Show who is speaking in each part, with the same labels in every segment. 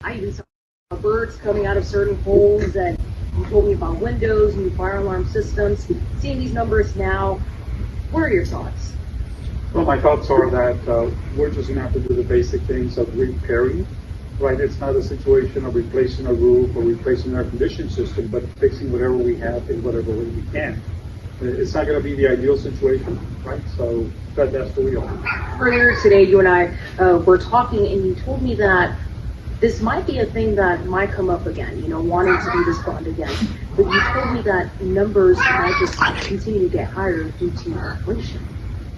Speaker 1: I even saw birds coming out of certain holes, and you told me about windows, new fire alarm systems. Seeing these numbers now, what are your thoughts?
Speaker 2: Well, my thoughts are that we're just going to have to do the basic things of repairing, right? It's not a situation of replacing a roof or replacing our condition system, but fixing whatever we have in whatever way we can. It's not going to be the ideal situation, right? So that's the we are.
Speaker 1: Earlier today, you and I were talking, and you told me that this might be a thing that might come up again, wanting to do this bond again. But you told me that numbers might just continue to get higher due to inflation.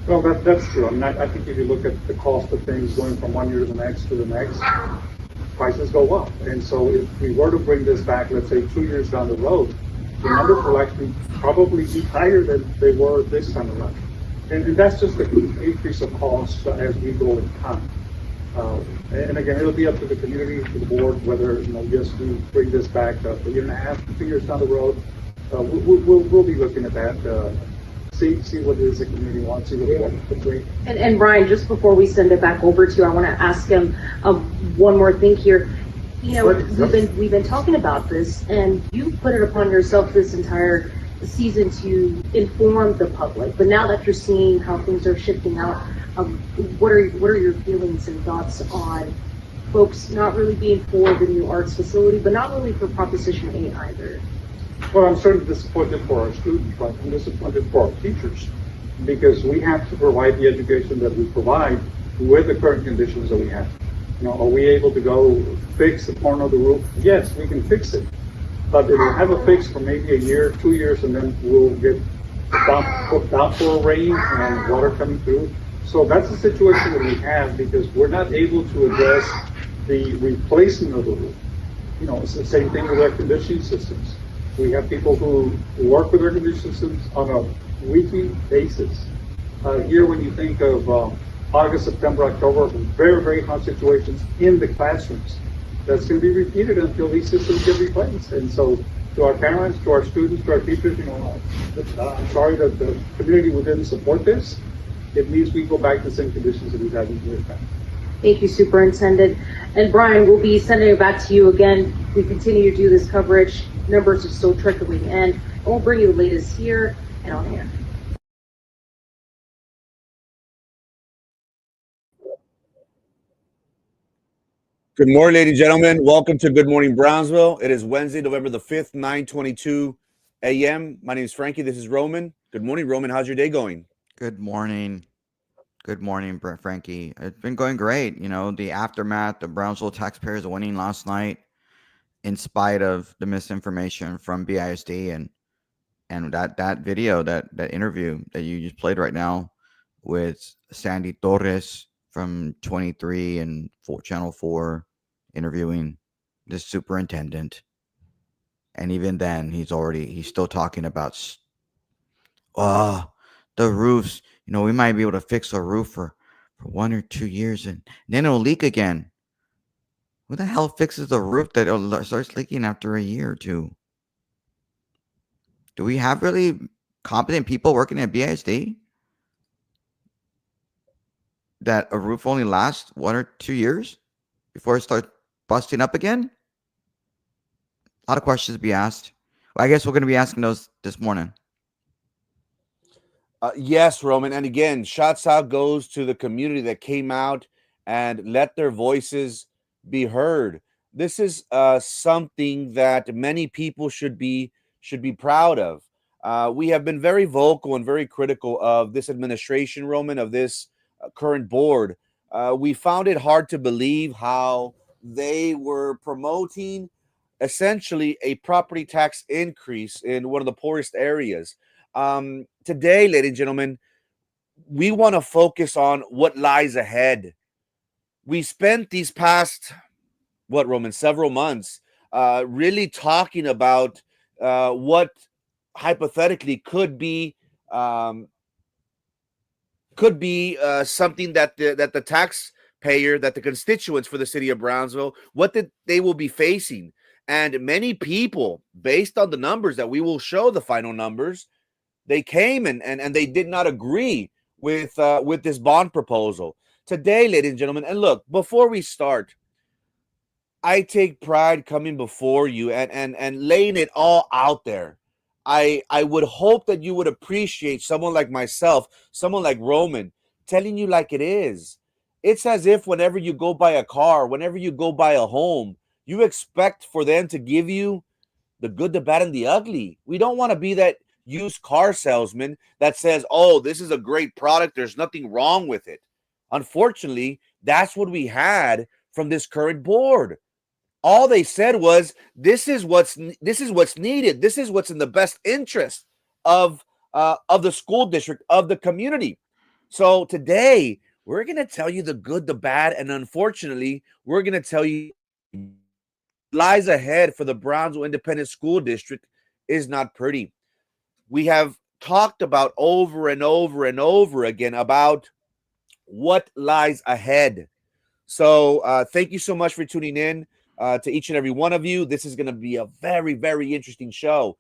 Speaker 2: Well, that's true. I mean, I think if you look at the cost of things going from one year to the next, prices go up. And so if we were to bring this back, let's say 2 years down the road, the numbers will actually probably be higher than they were this time around. And that's just the increase of cost as we go in time. And again, it'll be up to the community, to the board, whether, yes, we bring this back a year and a half, 2 years down the road. We'll be looking at that. See what it is the community wants, see what they want to do.
Speaker 1: And Brian, just before we send it back over to you, I want to ask him one more thing here. We've been talking about this, and you put it upon yourself this entire season to inform the public. But now that you're seeing how things are shifting out, what are your feelings and thoughts on folks not really being for the new arts facility, but not really for Proposition 8 either?
Speaker 2: Well, I'm certainly disappointed for our students, but I'm disappointed for our teachers, because we have to provide the education that we provide with the current conditions that we have. Are we able to go fix the corner of the roof? Yes, we can fix it, but it will have a fix for maybe a year, 2 years, and then we'll get downpour rain and water coming through. So that's the situation that we have, because we're not able to address the replacement of the roof. It's the same thing with our conditioning systems. We have people who work with air conditioning systems on a weekly basis. Here, when you think of August, September, October, very, very hot situations in the classrooms, that's going to be repeated until these systems get replaced. And so, to our parents, to our students, to our teachers, I'm sorry that the community didn't support this. It means we go back to the same conditions that we've had in years past.
Speaker 1: Thank you, Superintendent. And Brian, we'll be sending it back to you again. We continue to do this coverage. Numbers are still trickling in. And we'll bring you the latest here and on air.
Speaker 3: Good morning, ladies and gentlemen. Welcome to Good Morning Brownsville. It is Wednesday, November the 5th, 9:22 a.m. My name is Frankie. This is Roman. Good morning, Roman. How's your day going?
Speaker 4: Good morning. Good morning, Frankie. It's been going great. The aftermath, the Brownsville taxpayers winning last night in spite of the misinformation from BISD and that video, that interview that you just played right now with Sandy Torres from 23 and Channel 4 interviewing the superintendent. And even then, he's still talking about the roofs. We might be able to fix a roof for 1 or 2 years and then it'll leak again. Who the hell fixes the roof that starts leaking after a year or two? Do we have really competent people working at BISD that a roof only lasts 1 or 2 years before it starts busting up again? A lot of questions to be asked. Well, I guess we're going to be asking those this morning.
Speaker 3: Yes, Roman. And again, shouts out goes to the community that came out and let their voices be heard. This is something that many people should be proud of. We have been very vocal and very critical of this administration, Roman, of this current board. We found it hard to believe how they were promoting essentially a property tax increase in one of the poorest areas. Today, ladies and gentlemen, we want to focus on what lies ahead. We spent these past, Roman, several months really talking about what hypothetically could be something that the taxpayer, that the constituents for the city of Brownsville, what they will be facing. And many people, based on the numbers that we will show, the final numbers, they came and they did not agree with this bond proposal. Today, ladies and gentlemen, and look, before we start, I take pride coming before you and laying it all out there. I would hope that you would appreciate someone like myself, someone like Roman, telling you like it is. It's as if whenever you go buy a car, whenever you go buy a home, you expect for them to give you the good, the bad, and the ugly. We don't want to be that used car salesman that says, oh, this is a great product. There's nothing wrong with it. Unfortunately, that's what we had from this current board. All they said was, this is what's needed. This is what's in the best interest of the school district, of the community. So today we're going to tell you the good, the bad, and unfortunately, we're going to tell you lies ahead for the Brownsville Independent School District is not pretty. We have talked about over and over and over again about what lies ahead. So thank you so much for tuning in to each and every one of you. This is going to be a very, very interesting show.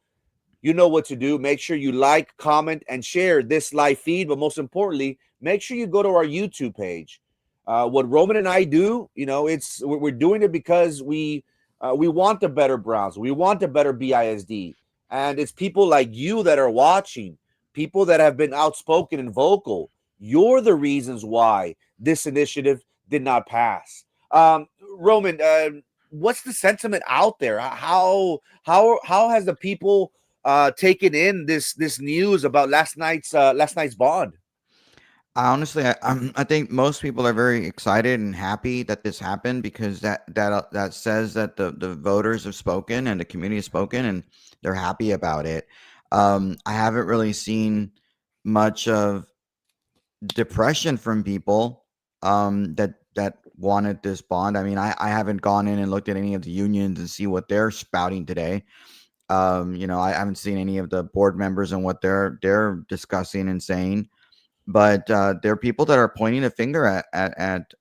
Speaker 3: You know what to do. Make sure you like, comment, and share this live feed. But most importantly, make sure you go to our YouTube page. What Roman and I do, we're doing it because we want a better Browns. We want a better BISD. And it's people like you that are watching, people that have been outspoken and vocal. You're the reasons why this initiative did not pass. Roman, what's the sentiment out there? How has the people taken in this news about last night's bond?
Speaker 4: I think most people are very excited and happy that this happened because that says that the voters have spoken and the community has spoken and they're happy about it. I haven't really seen much of depression from people that wanted this bond. I mean, I haven't gone in and looked at any of the unions and see what they're spouting today. I haven't seen any of the board members and what they're discussing and saying. But there are people that are pointing a finger at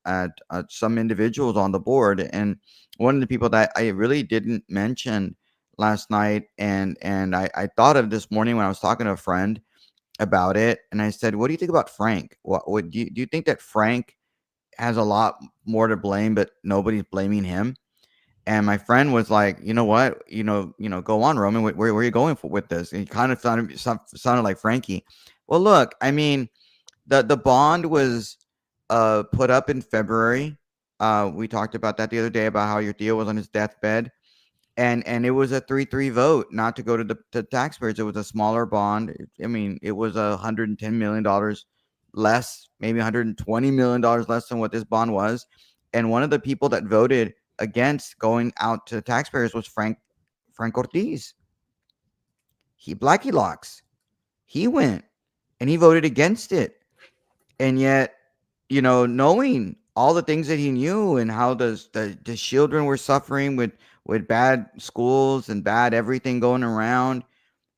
Speaker 4: some individuals on the board, and one of the people that I really didn't mention last night, and I thought of this morning when I was talking to a friend about it, and I said, "What do you think about Frank? What do you think that Frank has a lot more to blame, but nobody's blaming him?" And my friend was like, "You know what? Go on, Roman. Where are you going with this?" And he kind of sounded like Frankie. Well, look, I mean. The bond was put up in February. We talked about that the other day about how your Theo was on his deathbed, and it was a 3-3 vote not to go to the taxpayers. It was a smaller bond. I mean, it was $110 million less, maybe $120 million less than what this bond was. And one of the people that voted against going out to taxpayers was Frank Ortiz. Blackie Locks. He went and he voted against it. And yet, knowing all the things that he knew and how the children were suffering with bad schools and bad everything going around,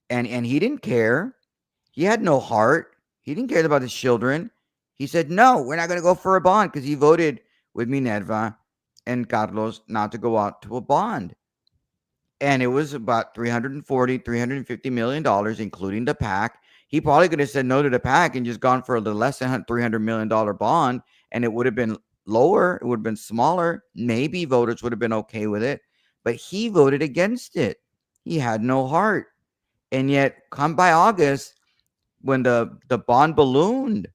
Speaker 4: and he didn't care. He had no heart. He didn't care about his children. He said, "No, we're not going to go for a bond," because he voted with Minerva and Carlos not to go out to a bond. And it was about $350 million, including the PAC. He probably could have said no to the PAC and just gone for the less than $300 million bond, and it would have been lower. It would have been smaller. Maybe voters would have been okay with it, but he voted against it. He had no heart. And yet, come by August, when the bond ballooned,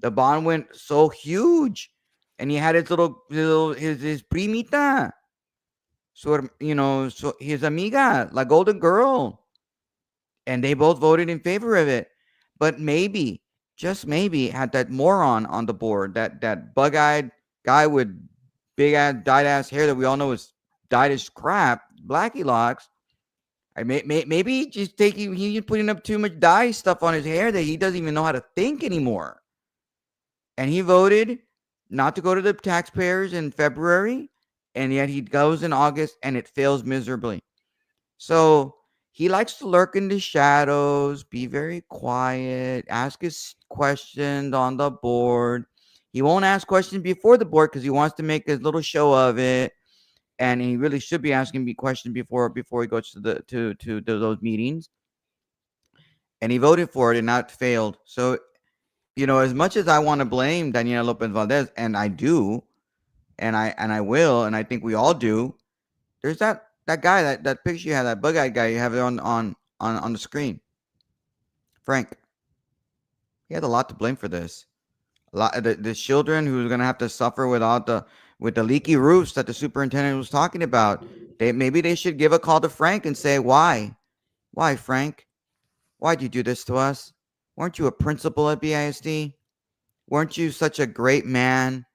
Speaker 4: the bond went so huge, and he had his his primita. So his amiga, la golden girl, and they both voted in favor of it. But maybe, just maybe, had that moron on the board, that bug-eyed guy with big ass dyed ass hair that we all know is dyed as crap, Blackie Locks. Maybe he's putting up too much dye stuff on his hair that he doesn't even know how to think anymore. And he voted not to go to the taxpayers in February. And yet he goes in August and it fails miserably. So he likes to lurk in the shadows, be very quiet, ask his questions on the board. He won't ask questions before the board because he wants to make a little show of it. And he really should be asking me questions before he goes to those meetings. And he voted for it and not failed. So, as much as I want to blame Daniela Lopez Valdez, and I do, and I will, and I think we all do. There's that guy, that picture you have, that bug-eyed guy you have there on the screen, Frank. He had a lot to blame for this. A lot the children who are gonna have to suffer with the leaky roofs that the superintendent was talking about. Maybe they should give a call to Frank and say, why, Frank? Why'd you do this to us? Weren't you a principal at BISD? Weren't you such a great man?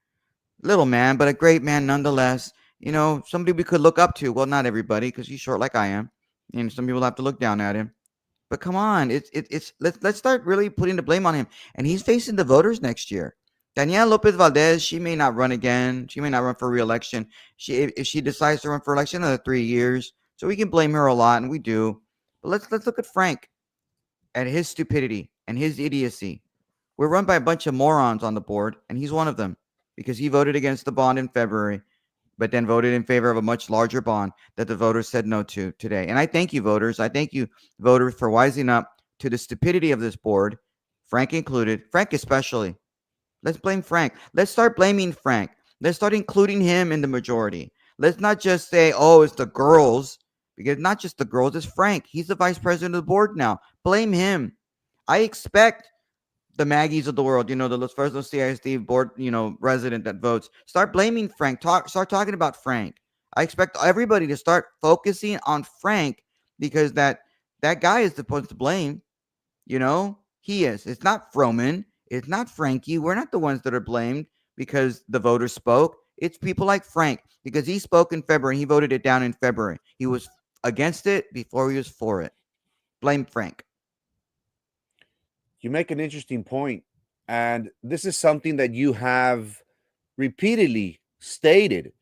Speaker 4: Little man, but a great man nonetheless. Somebody we could look up to. Well, not everybody, because he's short like I am. And some people have to look down at him. But come on, it's let's start really putting the blame on him. And he's facing the voters next year. Danielle Lopez Valdez, she may not run again. She may not run for re-election. If she decides to run for election another 3 years, so we can blame her a lot, and we do. But let's look at Frank, at his stupidity and his idiocy. We're run by a bunch of morons on the board, and he's one of them because he voted against the bond in February, but then voted in favor of a much larger bond that the voters said no to today. And I thank you, voters. I thank you, voters, for wising up to the stupidity of this board, Frank included, Frank especially. Let's blame Frank. Let's start blaming Frank. Let's start including him in the majority. Let's not just say, oh, it's the girls, because not just the girls, it's Frank. He's the vice president of the board now. Blame him. I expect the Maggies of the world, the Los Fresnos CISD board, resident that votes, start blaming Frank. Start talking about Frank. I expect everybody to start focusing on Frank because that guy is supposed to blame. He is. It's not Froman. It's not Frankie. We're not the ones that are blamed because the voters spoke. It's people like Frank because he spoke in February. He voted it down in February. He was against it before he was for it. Blame Frank.
Speaker 3: You make an interesting point, and this is something that you have repeatedly stated.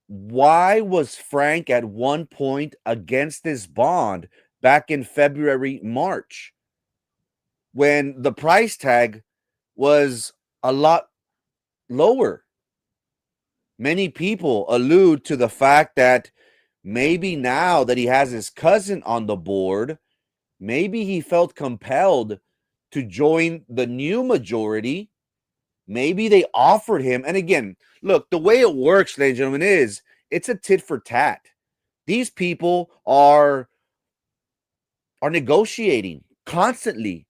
Speaker 3: Why was Frank at one point against this bond back in February, March, when the price tag was a lot lower? Many people allude to the fact that maybe now that he has his cousin on the board, maybe he felt compelled to join the new majority. Maybe they offered him. And again, look, the way it works, ladies and gentlemen, is it's a tit for tat. These people are negotiating constantly.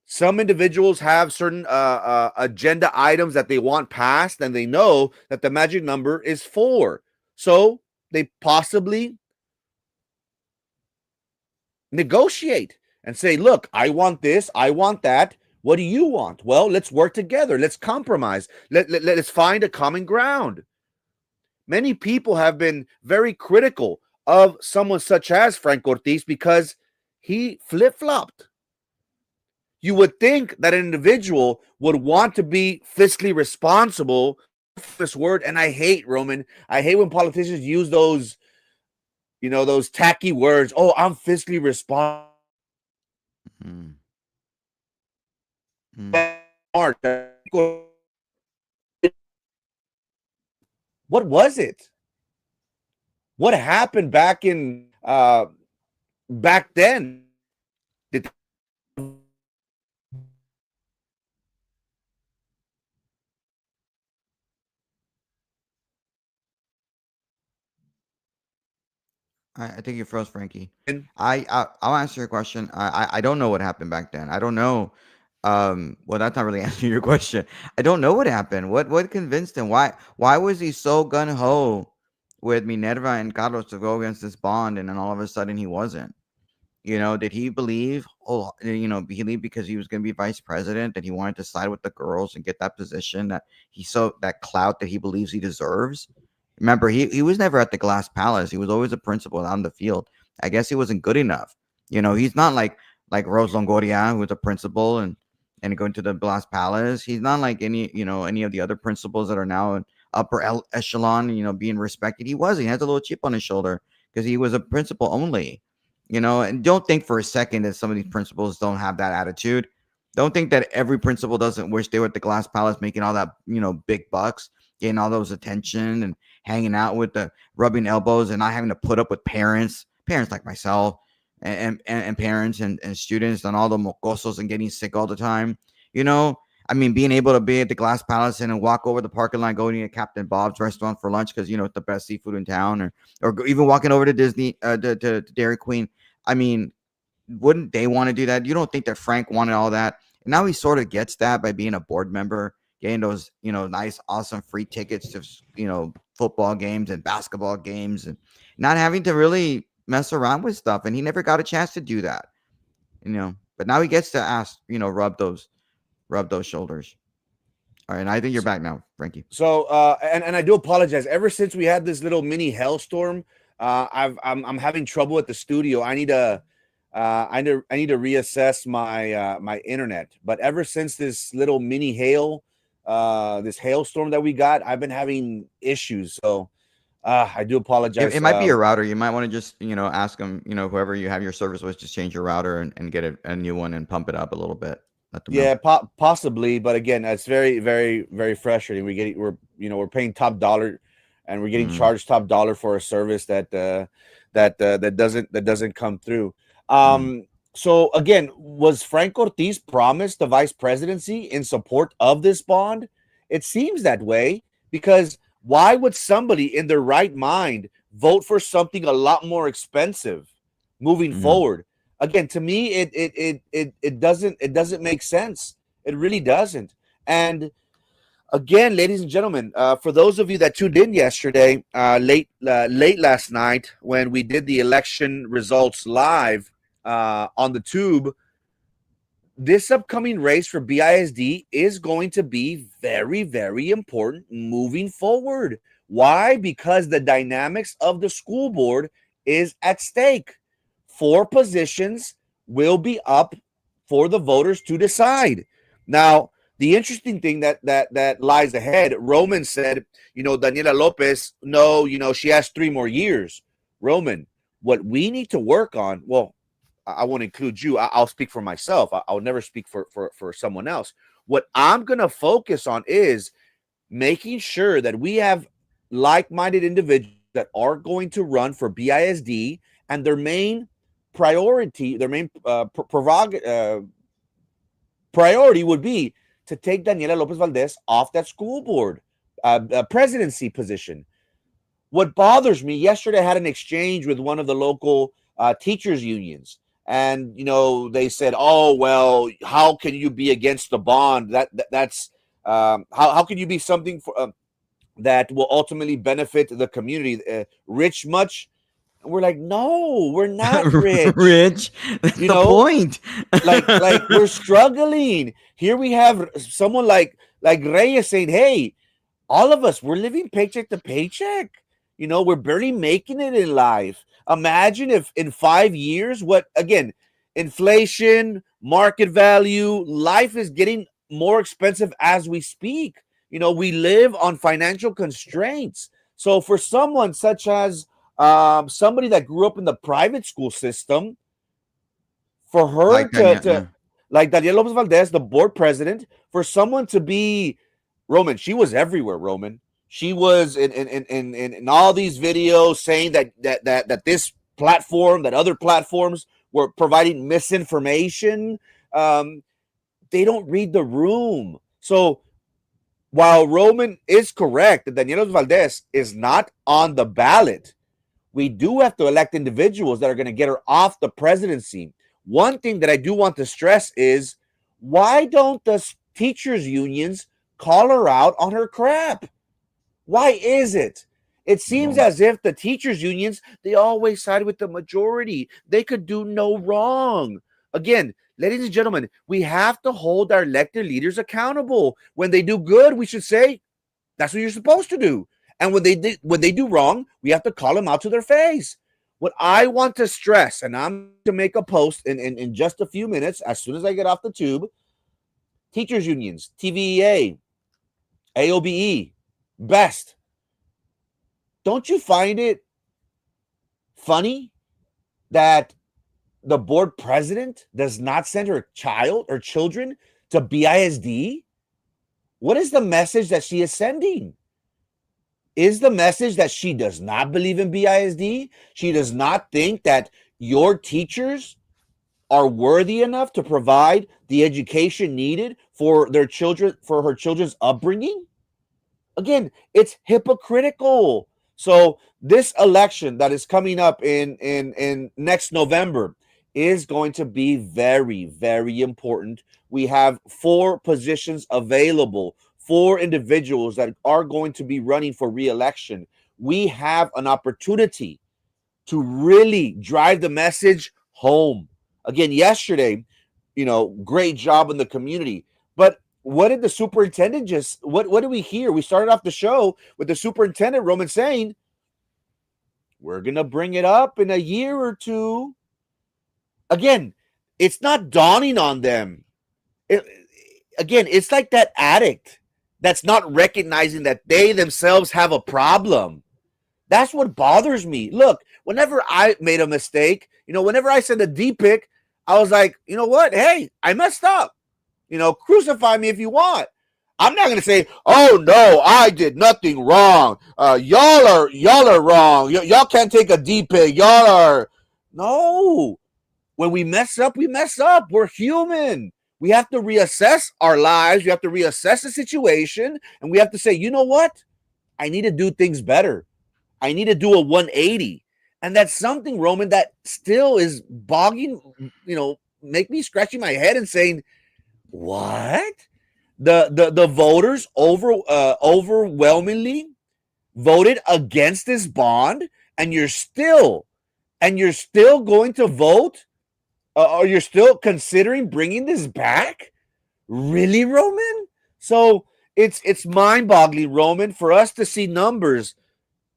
Speaker 3: Some individuals have certain agenda items that they want passed, and they know that the magic number is 4. So they possibly negotiate and say, look, I want this, I want that. What do you want? Well, let's work together. Let's compromise. Let's find a common ground. Many people have been very critical of someone such as Frank Ortiz because he flip-flopped. You would think that an individual would want to be fiscally responsible. This word, and I hate, Roman, I hate when politicians use those, those tacky words. Oh, I'm fiscally responsible.
Speaker 4: Mm.
Speaker 3: What was it? What happened back then? Did
Speaker 4: I think you froze, Frankie. I'll answer your question. I don't know what happened back then. I don't know. Well, that's not really answering your question. I don't know what happened. What convinced him? Why was he so gun ho with Minerva and Carlos to go against this bond, and then all of a sudden he wasn't? Did he believe? Oh, believe because he was going to be vice president that he wanted to side with the girls and get that position that he saw that clout that he believes he deserves. Remember, he was never at the Glass Palace. He was always a principal on the field. I guess he wasn't good enough. He's not like Rose Longoria, who's a principal and going to the Glass Palace. He's not like any of the other principals that are now in upper echelon, being respected. He wasn't. He has a little chip on his shoulder because he was a principal only. And don't think for a second that some of these principals don't have that attitude. Don't think that every principal doesn't wish they were at the Glass Palace making all that, big bucks, getting all those attention and hanging out with the rubbing elbows and not having to put up with parents like myself and parents and students and all the mocosos and getting sick all the time. I mean, being able to be at the Glass Palace and walk over the parking lot, going to Captain Bob's restaurant for lunch because it's the best seafood in town, or even walking over to Disney, to Dairy Queen. I mean, wouldn't they want to do that? You don't think that Frank wanted all that? And now he sort of gets that by being a board member, getting those nice, awesome free tickets to football games and basketball games, and not having to really mess around with stuff. And he never got a chance to do that, But now he gets to ask, rub those shoulders. All right, and I think you're back now, Frankie.
Speaker 3: So, and I do apologize. Ever since we had this little mini hailstorm, I'm having trouble at the studio. I need to reassess my my internet. But ever since this little mini this hailstorm that we got, I've been having issues. So, I do apologize.
Speaker 4: It might be your router. You might want to just ask them, whoever you have your service with, just change your router and get a new one and pump it up a little bit.
Speaker 3: Yeah, possibly, but again, it's very, very, very frustrating. We're paying top dollar, and we're getting charged top dollar for a service that doesn't come through. So again, was Frank Ortiz promised the vice presidency in support of this bond? It seems that way, because why would somebody in their right mind vote for something a lot more expensive moving forward? Again, to me, it doesn't make sense. It really doesn't. And again, ladies and gentlemen, for those of you that tuned in yesterday, late last night when we did the election results live on the tube, this upcoming race for BISD is going to be very, very important moving forward. Why? Because the dynamics of the school board is at stake. 4 positions will be up for the voters to decide. Now, the interesting thing that lies ahead, Roman said, Daniela Lopez, no, she has 3 more years. Roman, what we need to work on, well, I won't include you. I'll speak for myself. I'll never speak for someone else. What I'm going to focus on is making sure that we have like-minded individuals that are going to run for BISD, and their main priority, priority would be to take Daniela Lopez Valdez off that school board presidency position. What bothers me, yesterday I had an exchange with one of the local teachers unions, and they said, "Oh well, how can you be against the bond? That's how can you be something for that will ultimately benefit the community? Rich much?" We're like, no, we're not rich.
Speaker 4: Rich. That's the point.
Speaker 3: like we're struggling. Here we have someone like Reyes saying, hey, all of us, we're living paycheck to paycheck. We're barely making it in life. Imagine if in 5 years, inflation, market value, life is getting more expensive as we speak. We live on financial constraints. So for someone such as somebody that grew up in the private school system, for her like Daniela Lopez Valdez, the board president, for someone to be Roman, she was everywhere, Roman. She was in all these videos saying that this platform, that other platforms were providing misinformation. They don't read the room. So while Roman is correct that Daniela Valdez is not on the ballot, we do have to elect individuals that are going to get her off the presidency. One thing that I do want to stress is, why don't the teachers' unions call her out on her crap? Why is it? It seems as if the teachers' unions, they always side with the majority. They could do no wrong. Again, ladies and gentlemen, we have to hold our elected leaders accountable. When they do good, we should say, that's what you're supposed to do. And when they do wrong, we have to call them out to their face. What I want to stress, and I'm going to make a post in just a few minutes, as soon as I get off the tube, teachers unions, TVEA, AOBE, BEST. Don't you find it funny that the board president does not send her child or children to BISD? What is the message that she is sending? Is the message that she does not believe in BISD? She does not think that your teachers are worthy enough to provide the education needed for their children, for her children's upbringing? Again, it's hypocritical. So this election that is coming up in next November is going to be very, very important. We have 4 positions available, 4 individuals that are going to be running for re-election. We have an opportunity to really drive the message home. Again, yesterday, great job in the community. But what did the superintendent what did we hear? We started off the show with the superintendent, Roman, saying, we're going to bring it up in a year or two. Again, it's not dawning on them. Again, it's like that addict that's not recognizing that they themselves have a problem. That's what bothers me. Look, whenever I made a mistake, whenever I sent a D pic, I was like, you know what? Hey, I messed up. Crucify me if you want. I'm not going to say, oh no, I did nothing wrong. Y'all are wrong. Y'all can't take a D pic. Y'all are. No. When we mess up, we mess up. We're human. We have to reassess our lives. We have to reassess the situation. And we have to say, you know what? I need to do things better. I need to do a 180. And that's something, Roman, that still is bogging, make me scratching my head and saying, what? The voters overwhelmingly voted against this bond, and you're still going to vote, or you're still considering bringing this back? Really, Roman? So it's mind-boggling, Roman, for us to see numbers,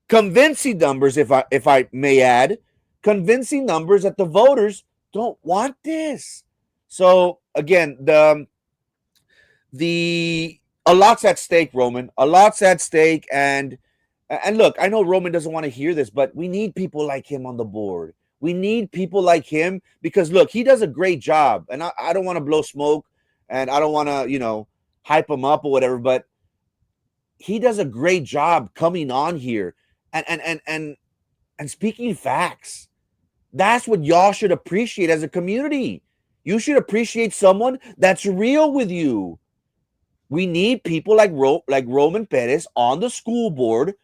Speaker 3: convincing numbers, if I may add, convincing numbers that the voters don't want this. So again, a lot's at stake, Roman. A lot's at stake, and look, I know Roman doesn't want to hear this, but we need people like him on the board. We need people like him because look, he does a great job, and I don't want to blow smoke, and I don't want to hype him up or whatever, but he does a great job coming on here and speaking facts. That's what y'all should appreciate as a community. You should appreciate someone that's real with you. We need people like Roman Perez on the school board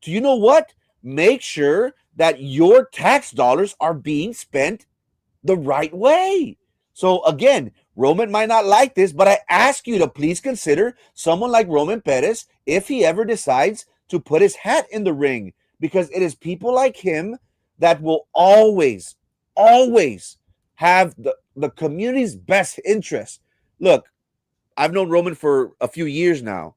Speaker 3: to, you know what? Make sure that your tax dollars are being spent the right way. So again, Roman might not like this, but I ask you to please consider someone like Roman Perez if he ever decides to put his hat in the ring, because it is people like him that will always have the community's best interest. Look, I've known Roman for a few years now.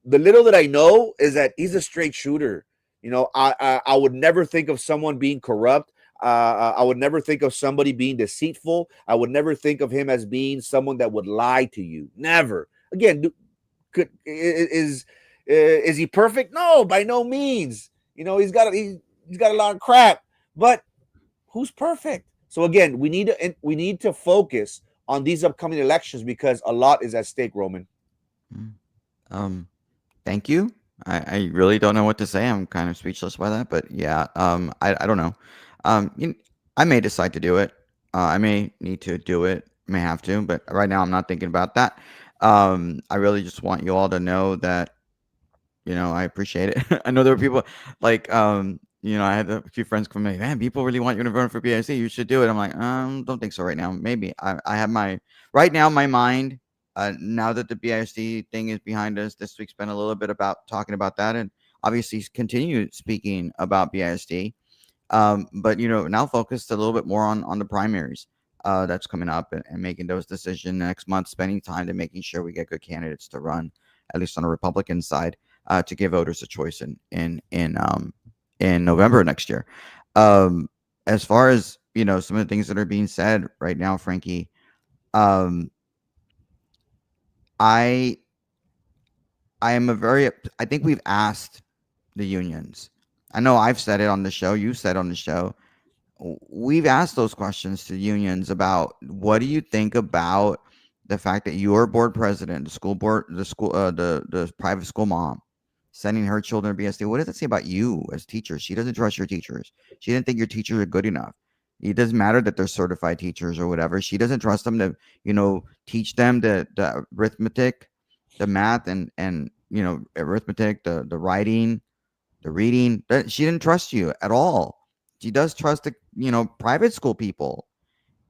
Speaker 3: The little that I know is that he's a straight shooter. I would never think of someone being corrupt. I would never think of somebody being deceitful. I would never think of him as being someone that would lie to you. Never. Again, is he perfect? No, by no means. He's got a lot of crap, but who's perfect? So again, we need to focus on these upcoming elections because a lot is at stake, Roman.
Speaker 4: Thank you. I really don't know what to say. I'm kind of speechless by that, but yeah, I don't know. I may decide to do it. I may need to do it, may have to, but right now I'm not thinking about that. I really just want you all to know that, I appreciate it. I know there were people like, I had a few friends come to me, man, people really want you to run for BIC. You should do it. I'm like, don't think so right now. Maybe I have right now, my mind, now that the BISD thing is behind us, this week's been a little bit about talking about that, and obviously continue speaking about BISD. But now focused a little bit more on the primaries that's coming up and making those decisions next month, spending time to making sure we get good candidates to run, at least on the Republican side, to give voters a choice in November next year. As far as some of the things that are being said right now, Frankie, I think we've asked the unions. I know I've said it on the show. You said on the show. We've asked those questions to unions about what do you think about the fact that your board president, the private school mom, sending her children to BSD. What does it say about you as teachers? She doesn't trust your teachers. She didn't think your teachers are good enough. It doesn't matter that they're certified teachers or whatever. She doesn't trust them to, teach them the arithmetic, the math, and arithmetic, the writing, the reading. She didn't trust you at all. She does trust the private school people,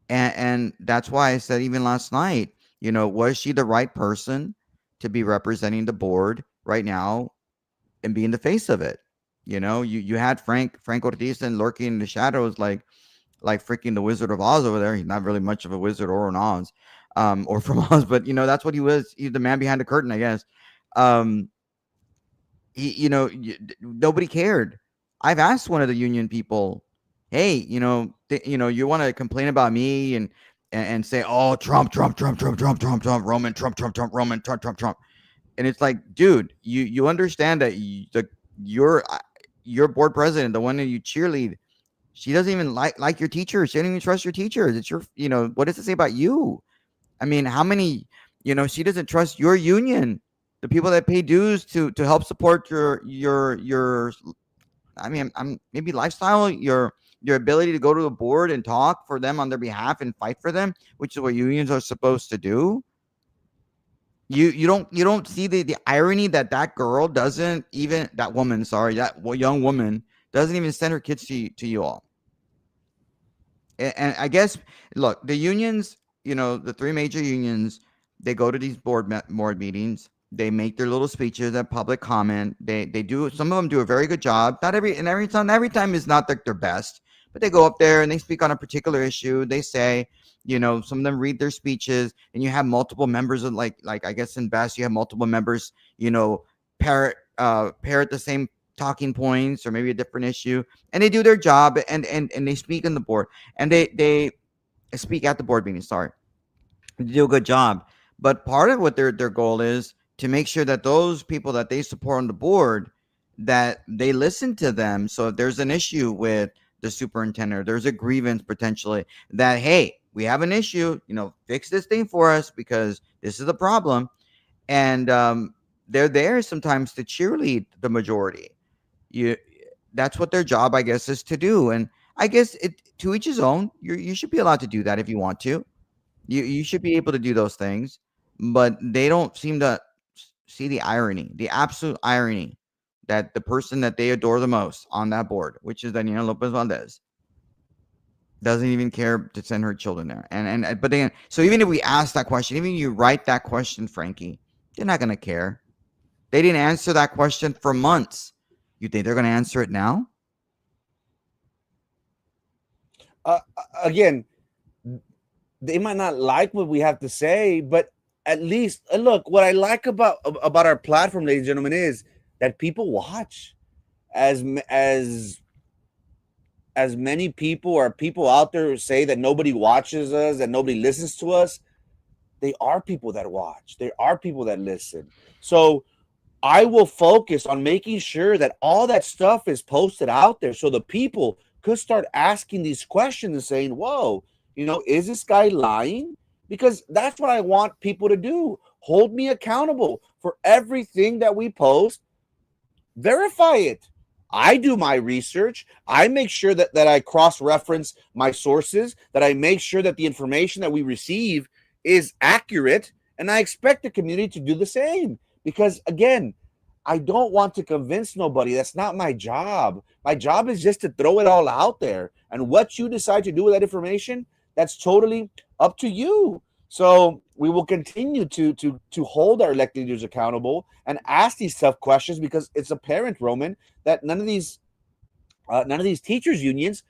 Speaker 4: and that's why I said even last night, was she the right person to be representing the board right now and being the face of it? You had Frank Ortiz and lurking in the shadows like freaking the Wizard of Oz over there. He's not really much of a wizard or an Oz, or from Oz, but that's what he was. He's the man behind the curtain, I guess. Um, nobody cared. I've asked one of the union people, hey, you want to complain about me and say, oh, Trump, Trump, Trump, Trump, Trump, Trump, Trump, Roman, Trump, Trump, Trump, Roman, Trump, Trump, Trump. And it's like, dude, you understand that your board president, the one that you cheerlead, she doesn't even like your teachers. She doesn't even trust your teachers. It's your, what does it say about you? I mean, how many, she doesn't trust your union, the people that pay dues to help support your I mean, I'm maybe lifestyle, your ability to go to the board and talk for them on their behalf and fight for them, which is what unions are supposed to do. You don't see the irony that girl doesn't even, that woman, sorry, that young woman doesn't even send her kids to you all. And I guess, look, the unions, the three major unions, they go to these board meetings. They make their little speeches and public comment. They do, some of them do a very good job. Not every time is not their best, but they go up there and they speak on a particular issue. They say, some of them read their speeches, and you have multiple members of like I guess in Best, you have multiple members, parrot the same talking points or maybe a different issue, and they do their job and they speak on the board, and they speak at the board meeting. Sorry, they do a good job. But part of what their goal is to make sure that those people that they support on the board, that they listen to them. So if there's an issue with the superintendent, there's a grievance potentially, that, hey, we have an issue, fix this thing for us because this is the problem. And they're there sometimes to cheerlead the majority. That's what their job, I guess, is to do. And I guess to each his own. You should be allowed to do that if you want to. You should be able to do those things, but they don't seem to see the irony, the absolute irony, that the person that they adore the most on that board, which is Daniela Lopez Valdez, doesn't even care to send her children there. But then, so even if we ask that question, even if you write that question, Frankie, they're not going to care. They didn't answer that question for months. You think they're going to answer it now?
Speaker 3: Again, they might not like what we have to say, but at least look, what I like about our platform, ladies and gentlemen, is that people watch. As many people or people out there who say that nobody watches us, that nobody listens to us, they are people that watch. There are people that listen. So I will focus on making sure that all that stuff is posted out there so the people could start asking these questions and saying, whoa, is this guy lying? Because that's what I want people to do. Hold me accountable for everything that we post. Verify it. I do my research. I make sure that I cross-reference my sources, that I make sure that the information that we receive is accurate, and I expect the community to do the same. Because, again, I don't want to convince nobody. That's not my job. My job is just to throw it all out there. And what you decide to do with that information, that's totally up to you. So we will continue to hold our elected leaders accountable and ask these tough questions, because it's apparent, Roman, that none of these teachers unions,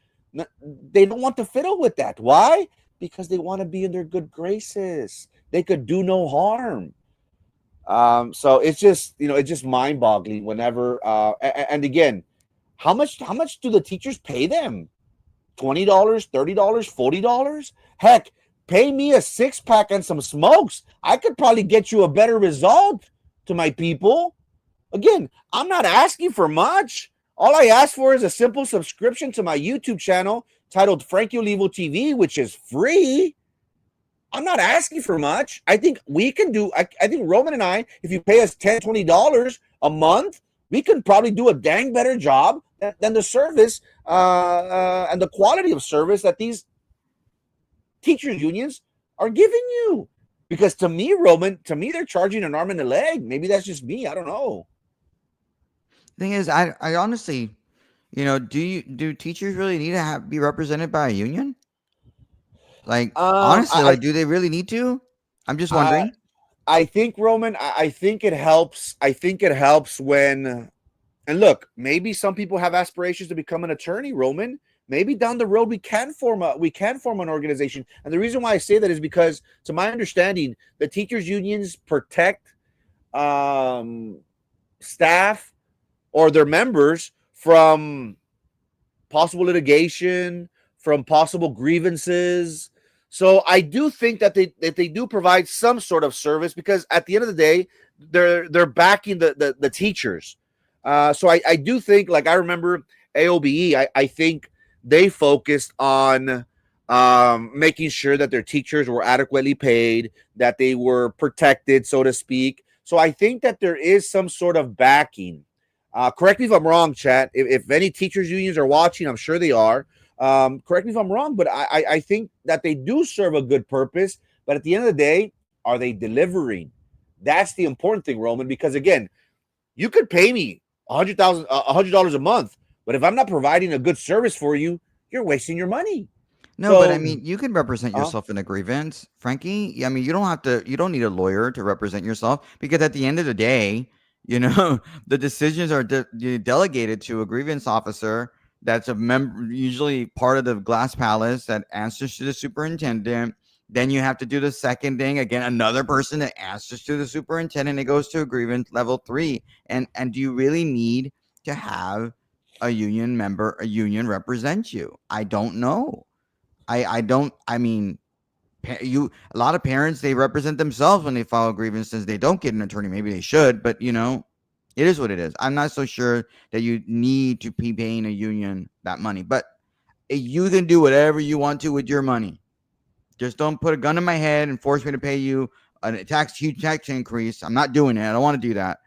Speaker 3: they don't want to fiddle with that. Why? Because they want to be in their good graces. They could do no harm. So it's just, it's just mind-boggling whenever, and again, how much do the teachers pay them? $20, $30, $40? Heck, pay me a 6-pack and some smokes. I could probably get you a better result to my people. Again, I'm not asking for much. All I ask for is a simple subscription to my YouTube channel titled Frankie Olivo TV, which is free. I'm not asking for much. I think we can do, I think Roman and I, if you pay us $10, $20 a month, we can probably do a dang better job than the service and the quality of service that these teachers unions are giving you. Because to me, Roman, they're charging an arm and a leg. Maybe that's just me. I don't know.
Speaker 4: Thing is, I honestly, do teachers really need to be represented by a union? Like, honestly,
Speaker 3: I,
Speaker 4: like, do they really need to? I'm just
Speaker 3: I
Speaker 4: wondering.
Speaker 3: I think, Roman, I think it helps. I think it helps when, and look, maybe some people have aspirations to become an attorney, Roman. Maybe down the road we can form an organization. And the reason why I say that is because, to my understanding, the teachers unions protect staff or their members from possible litigation, from possible grievances. So I do think that they do provide some sort of service, because at the end of the day, they're backing the teachers. So I do think, like, I remember AOBE. I think they focused on making sure that their teachers were adequately paid, that they were protected, so to speak. So I think that there is some sort of backing. Correct me if I'm wrong, chat. If any teachers unions are watching, I'm sure they are. Correct me if I'm wrong, but I think that they do serve a good purpose. But at the end of the day, are they delivering? That's the important thing, Roman. Because again, you could pay me $100 a month, but if I'm not providing a good service for you, you're wasting your money.
Speaker 4: No, but I
Speaker 3: So,
Speaker 4: mean, you can represent
Speaker 3: uh,
Speaker 4: yourself in a grievance, Frankie. I mean, you don't need a lawyer to represent yourself, because at the end of the day, the decisions are delegated to a grievance officer that's a member, usually part of the glass palace, that answers to the superintendent. Then you have to do the second thing again, another person that answers to the superintendent. It goes to a grievance level 3. And do you really need to have a union member, a union represent you? I don't know. I don't. I mean, a lot of parents, they represent themselves when they file grievances. They don't get an attorney. Maybe they should, but it is what it is. I'm not so sure that you need to be paying a union that money, but you can do whatever you want to with your money. Just don't put a gun in my head and force me to pay you a huge tax increase. I'm not doing it. I don't want to do that.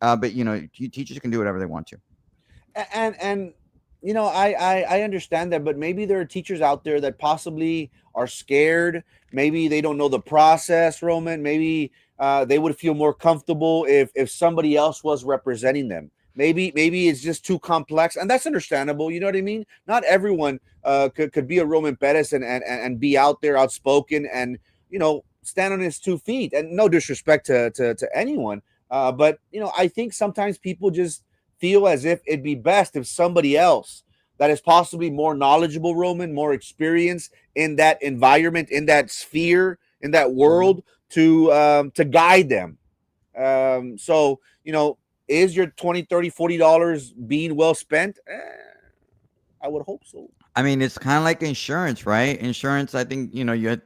Speaker 4: But teachers can do whatever they want to.
Speaker 3: and I understand that, but maybe there are teachers out there that possibly are scared. Maybe they don't know the process, Roman. Maybe they would feel more comfortable if somebody else was representing them. Maybe it's just too complex, and that's understandable. You know what I mean? Not everyone could be a Roman Perez and be out there, outspoken, and stand on his 2 feet. And no disrespect to anyone, but I think sometimes people just feel as if it'd be best if somebody else that is possibly more knowledgeable, Roman, more experienced in that environment, in that sphere, in that world, to guide them. So is your $20, $30, $40 being well spent? I would hope so.
Speaker 4: I mean, it's kind of like insurance, right? Insurance, I think, you had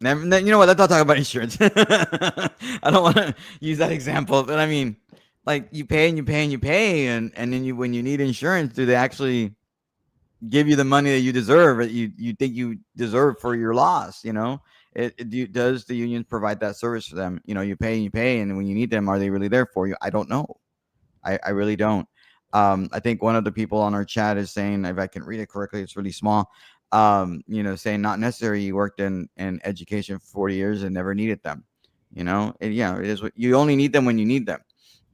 Speaker 4: never, you know what? Let's not talk about insurance. I don't want to use that example, but I mean, like, you pay and you pay and you pay, and then when you need insurance, do they actually give you the money that you deserve, that you think you deserve for your loss? Does the unions provide that service for them? You pay and you pay, and when you need them, are they really there for you? I don't know. I really don't. I think one of the people on our chat is saying, if I can read it correctly, it's really small. Saying not necessary. You worked in education for 40 years and never needed them. It is what you only need them when you need them,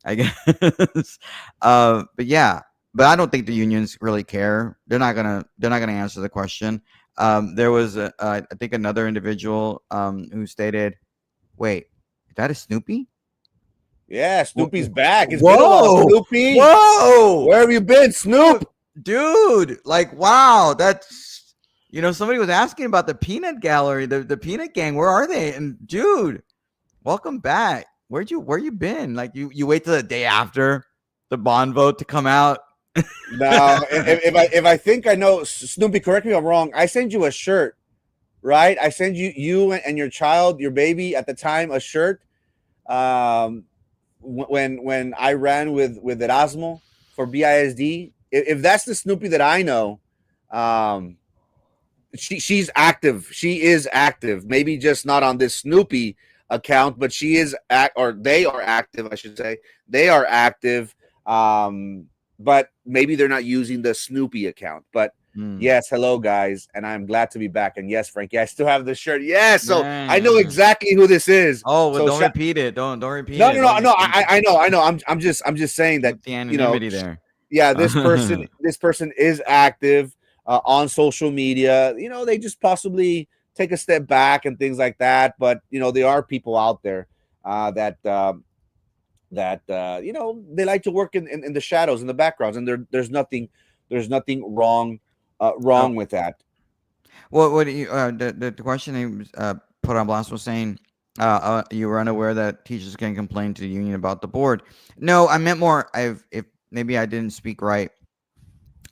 Speaker 4: I guess. But yeah, but I don't think the unions really care. They're not gonna answer the question. There was I think another individual who stated, "Wait, is that a Snoopy?"
Speaker 3: Yeah, Snoopy's back. It's been a while,
Speaker 4: Whoa!
Speaker 3: Snoopy.
Speaker 4: Whoa!
Speaker 3: Where have you been, Snoop?
Speaker 4: Dude, like, wow, that's somebody was asking about the peanut gallery, the peanut gang. Where are they? And dude, welcome back. Where you been? Like, you wait till the day after the bond vote to come out?
Speaker 3: Now, if I think I know, Snoopy, correct me if I'm wrong. I send you a shirt, right? I send you and your child, your baby at the time, a shirt. When I ran with Erasmo for BISD, if that's the Snoopy that I know, she's active. She is active. Maybe just not on this Snoopy account, but she is or they are active. I should say they are active. but maybe they're not using the Snoopy account. But
Speaker 4: Mm.
Speaker 3: yes, hello guys, and I'm glad to be back. And yes, Frankie, I still have the shirt. Yes, so
Speaker 4: Yeah,
Speaker 3: I know
Speaker 4: yeah.
Speaker 3: exactly who this is.
Speaker 4: Oh, well,
Speaker 3: So
Speaker 4: don't repeat it. Don't repeat
Speaker 3: no,
Speaker 4: it.
Speaker 3: no, no,
Speaker 4: Don't
Speaker 3: no.
Speaker 4: you
Speaker 3: I know. I'm just saying that
Speaker 4: keep the
Speaker 3: you know,
Speaker 4: anonymity there.
Speaker 3: yeah, this person is active on social media. They just possibly take a step back and things like that. But there are people out there that they like to work in the shadows, in the backgrounds, and there's nothing
Speaker 4: Oh,
Speaker 3: wrong with that.
Speaker 4: what do you, the question he was, put on blast was saying, you were unaware that teachers can complain to the union about the board. No, I meant more. If maybe I didn't speak right.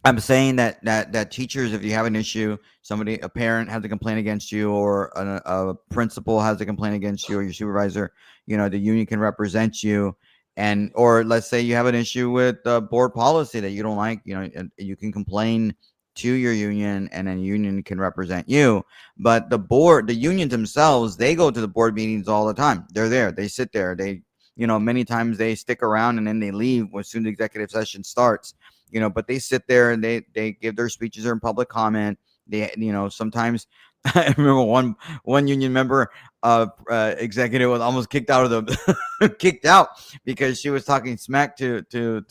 Speaker 4: I'm saying that teachers, if you have an issue, a parent has a complaint against you, or a principal has a complaint against you, or your supervisor, the union can represent you, and or let's say you have an issue with the board policy that you don't like, and you can complain to your union, and then union can represent you. But the unions themselves, they go to the board meetings all the time. They're there, they sit there, many times they stick around and then they leave as soon as the executive session starts. But they sit there and they give their speeches or in public comment. They, sometimes I remember one union member, executive was almost kicked out of the kicked out because she was talking smack to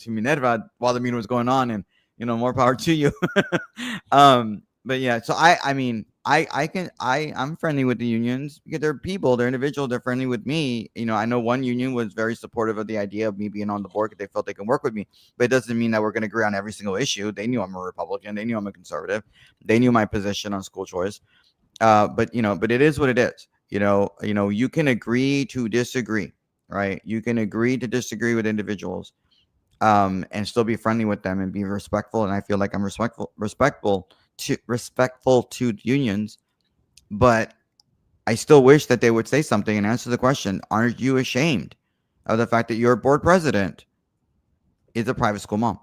Speaker 4: Minerva while the meeting was going on, and more power to you. But yeah, so I mean, I'm friendly with the unions because they're people, they're individuals, they're friendly with me. I know one union was very supportive of the idea of me being on the board because they felt they can work with me, but it doesn't mean that we're going to agree on every single issue. They knew I'm a Republican, they knew I'm a conservative, they knew my position on school choice. But it is what it is. You can agree to disagree, right? You can agree to disagree with individuals, and still be friendly with them and be respectful. And I feel like I'm respectful to unions, but I still wish that they would say something and answer the question: aren't you ashamed of the fact that your board president is a private school mom?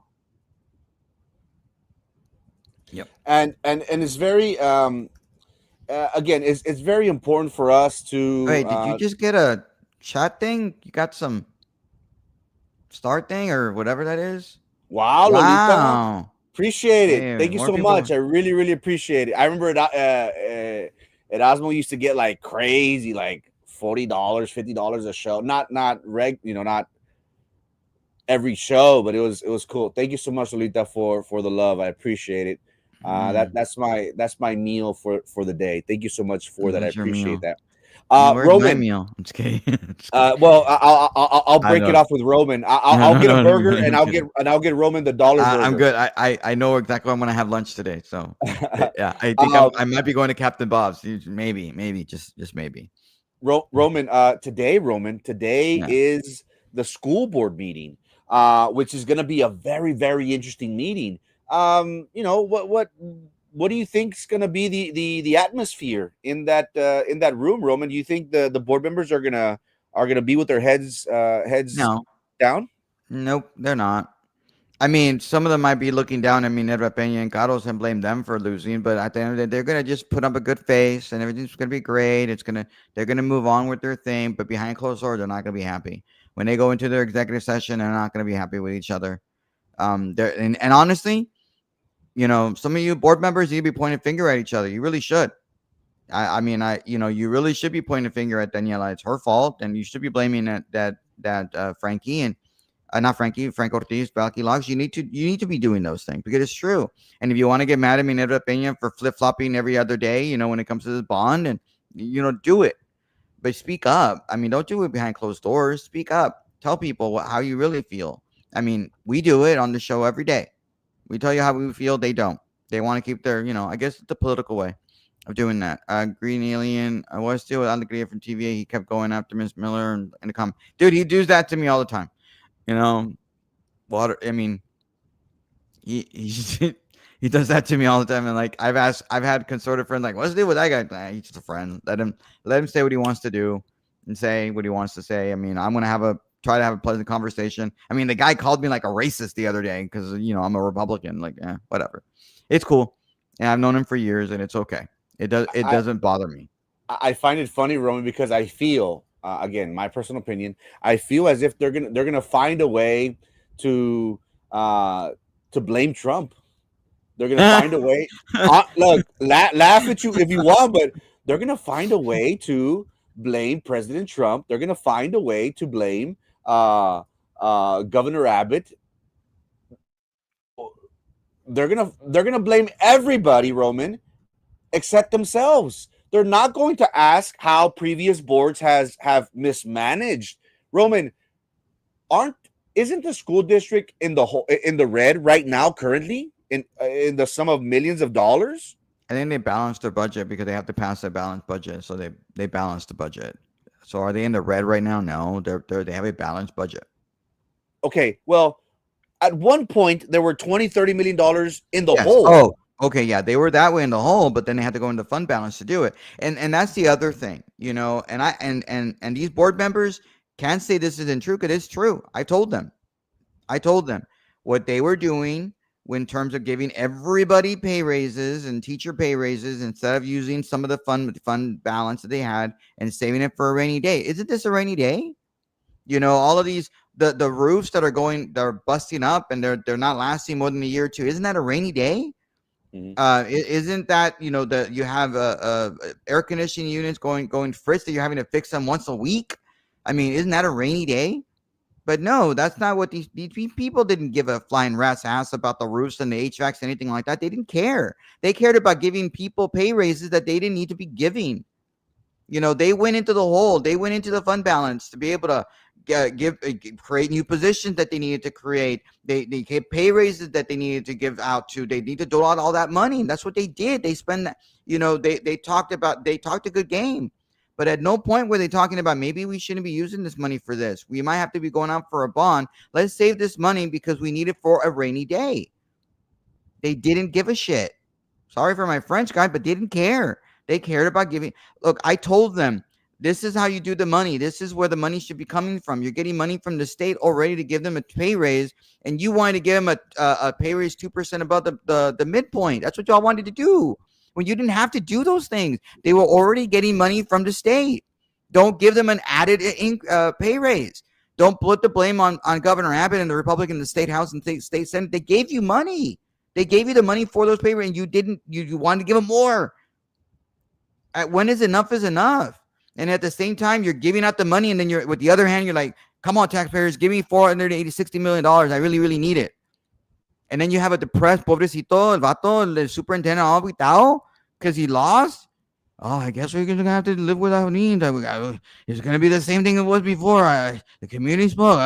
Speaker 4: Yep.
Speaker 3: And it's very again, it's very important for us to
Speaker 4: Wait, did you just get a chat thing? You got some start thing or whatever that is?
Speaker 3: wow, Lolita.
Speaker 4: Wow.
Speaker 3: Appreciate it.
Speaker 4: Hey,
Speaker 3: Thank you
Speaker 4: more
Speaker 3: so
Speaker 4: people.
Speaker 3: much. I really, really appreciate it. I remember Erasmo used to get like crazy, like $40, $50 a show. Not every show, but it was cool. Thank you so much, Lolita, for the love. I appreciate it.
Speaker 4: Mm,
Speaker 3: That's my meal for the day. Thank you so much for that. I
Speaker 4: that's your
Speaker 3: appreciate
Speaker 4: meal.
Speaker 3: that.
Speaker 4: Where's my
Speaker 3: Roman.
Speaker 4: meal? I'm just kidding. Just kidding.
Speaker 3: Well, I'll
Speaker 4: I
Speaker 3: break it
Speaker 4: know.
Speaker 3: off with Roman. I'll
Speaker 4: No,
Speaker 3: get a
Speaker 4: no, no,
Speaker 3: burger,
Speaker 4: no,
Speaker 3: and
Speaker 4: I'm
Speaker 3: I'll get
Speaker 4: kidding.
Speaker 3: and I'll get Roman the dollar
Speaker 4: I'm
Speaker 3: burger.
Speaker 4: good. I know exactly what I'm gonna have lunch today. So yeah, I think
Speaker 3: um,
Speaker 4: I might be going to Captain Bob's. Maybe, just maybe.
Speaker 3: Roman, today
Speaker 4: Yeah.
Speaker 3: is the school board meeting, which is going to be a very, very interesting meeting. What do you think is going to be the atmosphere in that room, Roman? Do you think the board members are gonna be with their heads
Speaker 4: No,
Speaker 3: down?
Speaker 4: nope, they're not. I mean, some of them might be looking down at Minerva Peña and Carlos and blame them for losing, but at the end of the day, they're gonna just put up a good face and everything's gonna be great. They're gonna move on with their thing, but behind closed doors, they're not gonna be happy. When they go into their executive session, they're not gonna be happy with each other. And honestly, some of you board members, you be pointing a finger at each other. You really should. I mean, you really should be pointing a finger at Daniela. It's her fault, and you should be blaming that Frankie and not Frankie, Frank Ortiz, Balky Logs. You need to be doing those things because it's true. And if you want to get mad at Minerva Peña for flip flopping every other day, when it comes to this bond, and do it, but speak up. I mean, don't do it behind closed doors. Speak up. Tell people how you really feel. I mean, we do it on the show every day. We tell you how we feel. They don't. They want to keep their, I guess it's the political way of doing that. Green Alien, I was still with Alegria from TVA. He kept going after Miss Miller and in the comment. Dude, he does that to me all the time. You know, water. I mean, he he does that to me all the time. And like I've had conservative friends like, what's the deal with that guy? Nah, he's just a friend. Let him say what he wants to do and say what he wants to say. I mean, I'm gonna try to have a pleasant conversation. I mean, the guy called me like a racist the other day because I'm a Republican. Like, whatever. It's cool. And I've known him for years, and it's okay. It
Speaker 3: I
Speaker 4: doesn't bother me.
Speaker 3: I find it funny, Roman, because I feel, again, my personal opinion, I feel as if they're gonna find a way to to blame Trump. They're gonna find a way. Look, laugh at you if you want, but they're gonna find a way to blame President Trump. They're gonna find a way to blame Governor Abbott. They're gonna blame everybody, Roman, except themselves. They're not going to ask how previous boards have mismanaged. Roman, isn't the school district in the red right now currently in the sum of millions of dollars?
Speaker 4: I think they balanced their budget because they have to pass a balanced budget, so they balanced the budget. So are they in the red right now? No, they have a balanced budget.
Speaker 3: Okay, well, at one point there were $20-30 million in the
Speaker 4: Yes.
Speaker 3: hole.
Speaker 4: Oh, okay, yeah, they were that way in the hole, but then they had to go into fund balance to do it. And that's the other thing, and these board members can't say this isn't true because it's true. I told them what they were doing in terms of giving everybody pay raises and teacher pay raises instead of using some of the fund balance that they had and saving it for a rainy day. Isn't this a rainy day? All of these the roofs that are busting up and they're not lasting more than a year or two. Isn't that a rainy day? Mm-hmm. Isn't that you have air conditioning units going fritz that you're having to fix them once a week? I mean, isn't that a rainy day? But no, that's not what these people didn't give a flying rat's ass about the roofs and the HVACs, anything like that. They didn't care. They cared about giving people pay raises that they didn't need to be giving. They went into the hole. They went into the fund balance to be able to create new positions that they needed to create. They gave pay raises that they needed to give out to. They need to dole out all that money. And that's what they did. They spend that, they talked a good game. But at no point were they talking about maybe we shouldn't be using this money for this. We might have to be going out for a bond. Let's save this money because we need it for a rainy day. They didn't give a shit. Sorry for my French guy, but they didn't care. They cared about giving. Look, I told them, this is how you do the money. This is where the money should be coming from. You're getting money from the state already to give them a pay raise, and you wanted to give them a pay raise 2% above the midpoint. That's what y'all wanted to do. When you didn't have to do those things. They were already getting money from the state. Don't give them an added pay raise. Don't put the blame on Governor Abbott and the Republican in the state House and state Senate. They gave you money. They gave you the money for those pay raises, and you didn't. You wanted to give them more. When is enough? And at the same time, you're giving out the money, and then you're with the other hand, you're like, come on, taxpayers, give me $460 million. I really, really need it. And then you have a depressed, pobrecito, el vato, the superintendent, all aguitado because he lost. Oh, I guess we're going to have to live without needs. It's going to be the same thing it was before. The community spoke.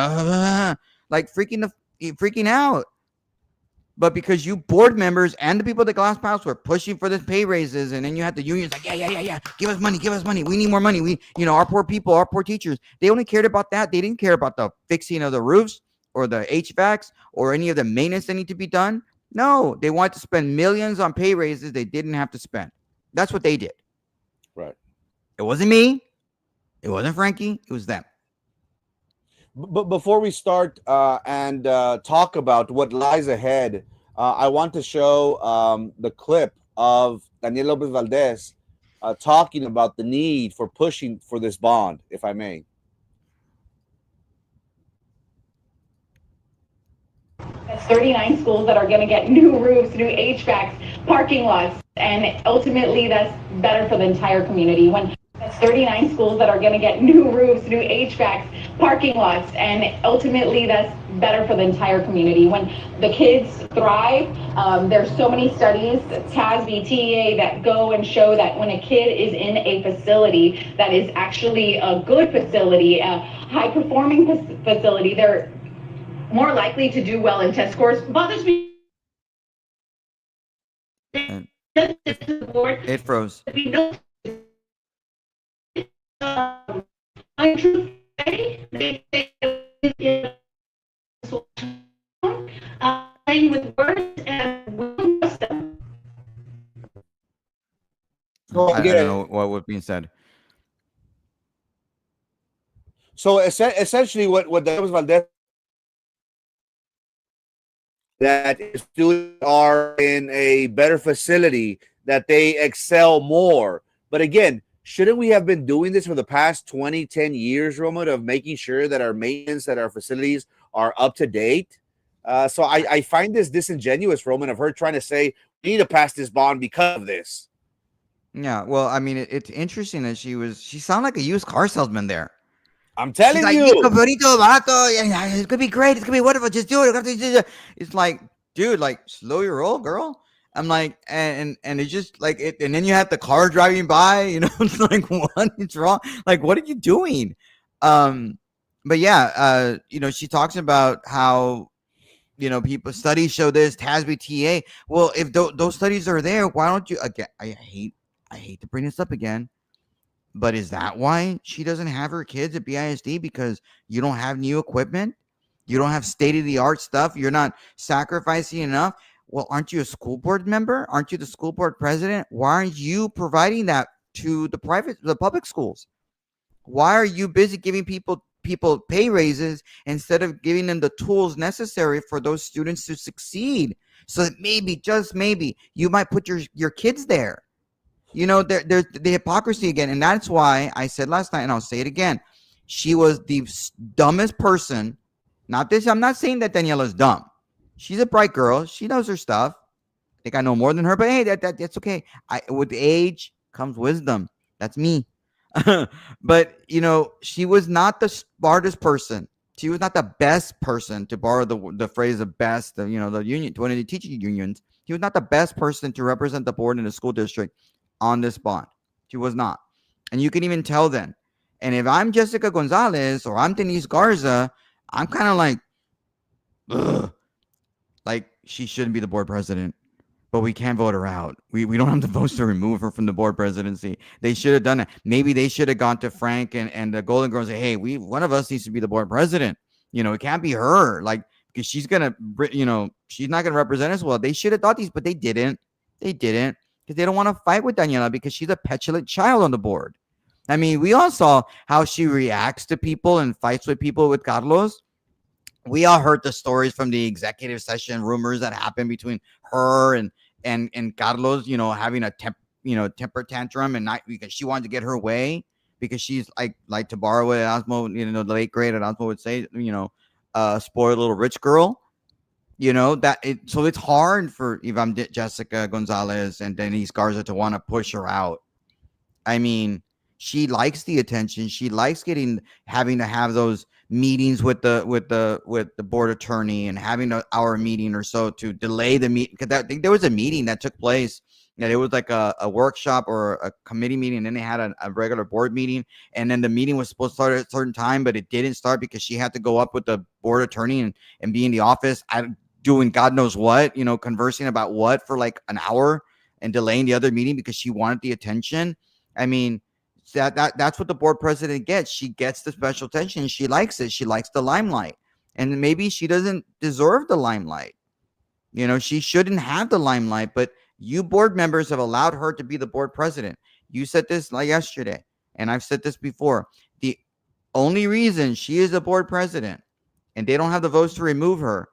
Speaker 4: Like freaking out. But because you board members and the people at the Glass House were pushing for this pay raises, and then you had the unions like, yeah, give us money. We need more money. Our poor people, our poor teachers. They only cared about that. They didn't care about the fixing of the roofs or the HVACs or any of the maintenance that need to be done. No, they want to spend millions on pay raises they didn't have to spend. That's what they did.
Speaker 3: Right.
Speaker 4: It wasn't me. It wasn't Frankie. It was them.
Speaker 3: But before we start and talk about what lies ahead, I want to show the clip of Daniel Lopez Valdez talking about the need for pushing for this bond, if I may.
Speaker 5: That's 39 schools that are going to get new roofs, new HVACs, parking lots, and ultimately that's better for the entire community. That's 39 schools that are going to get new roofs, new HVACs, parking lots, and ultimately that's better for the entire community. When the kids thrive, there's so many studies, TASB, TEA, that go and show that when a kid is in a facility that is actually a good facility, a high-performing facility, they're more likely to do well in test scores. Bothers me.
Speaker 4: It froze.
Speaker 5: Playing with words and wisdom.
Speaker 4: I don't know what was being said.
Speaker 3: So essentially, what Daniel Valdez that if students are in a better facility, that they excel more. But again, shouldn't we have been doing this for the past 10 years, Roman, of making sure that our maintenance, that our facilities are up to date? So I find this disingenuous, Roman, of her trying to say we need to pass this bond because of this.
Speaker 4: Yeah, well, I mean, it's interesting that she sounded like a used car salesman there.
Speaker 3: I'm
Speaker 4: She's
Speaker 3: telling
Speaker 4: like,
Speaker 3: you.
Speaker 4: "Nico, bonito, barato, yeah, it's gonna be great. It's gonna be wonderful. Just do it. It's like, dude, like, slow your roll, girl. I'm like, and it's just like it, and then you have the car driving by. It's like, what is wrong? Like, what are you doing? Um, but yeah, she talks about how people studies show this TASB TA. Well, if those studies are there, why don't you? Again, I hate to bring this up again. But is that why she doesn't have her kids at BISD? Because you don't have new equipment? You don't have state of the art stuff? You're not sacrificing enough? Well, aren't you a school board member? Aren't you the school board president? Why aren't you providing that to the public schools? Why are you busy giving people pay raises instead of giving them the tools necessary for those students to succeed? So that maybe, just maybe, you might put your kids there. There's the hypocrisy again. And that's why I said last night, and I'll say it again. She was the dumbest person. I'm not saying that Daniela's dumb. She's a bright girl. She knows her stuff. I think I know more than her, but hey, that's okay. With age comes wisdom. That's me. But, she was not the smartest person. She was not the best person, to borrow the phrase of best, the union, one of the teaching unions. She was not the best person to represent the board in the school district on this bond. She was not. And you can even tell then. And if I'm Jessica Gonzalez or I'm Denise Garza, I'm kind of like, ugh. Like, she shouldn't be the board president, but we can't vote her out. We don't have the votes to remove her from the board presidency. They should have done it. Maybe they should have gone to Frank and the Golden Girls and say, hey, one of us needs to be the board president. It can't be her. Like, because she's not gonna represent us well. They should have thought these, but they didn't. Because they don't want to fight with Daniela because she's a petulant child on the board. I mean, we all saw how she reacts to people and fights with people with Carlos. We all heard the stories from the executive session rumors that happened between her and Carlos, having a temper tantrum, and not because she wanted to get her way, because she's like to borrow what Erasmo, the late great Erasmo would say, spoiled little rich girl. So it's hard for if I'm Jessica Gonzalez and Denise Garza to want to push her out. I mean, she likes the attention. She likes having to have those meetings with the board attorney and having an hour meeting or so to delay the meeting. Because I think there was a meeting that took place. It was like a workshop or a committee meeting, and then they had a regular board meeting, and then the meeting was supposed to start at a certain time, but it didn't start because she had to go up with the board attorney and be in the office doing God knows what, conversing about what for like an hour and delaying the other meeting because she wanted the attention. I mean, that's what the board president gets. She gets the special attention. She likes it. She likes the limelight. And maybe she doesn't deserve the limelight. She shouldn't have the limelight, but you board members have allowed her to be the board president. You said this like yesterday, and I've said this before. The only reason she is the board president and they don't have the votes to remove her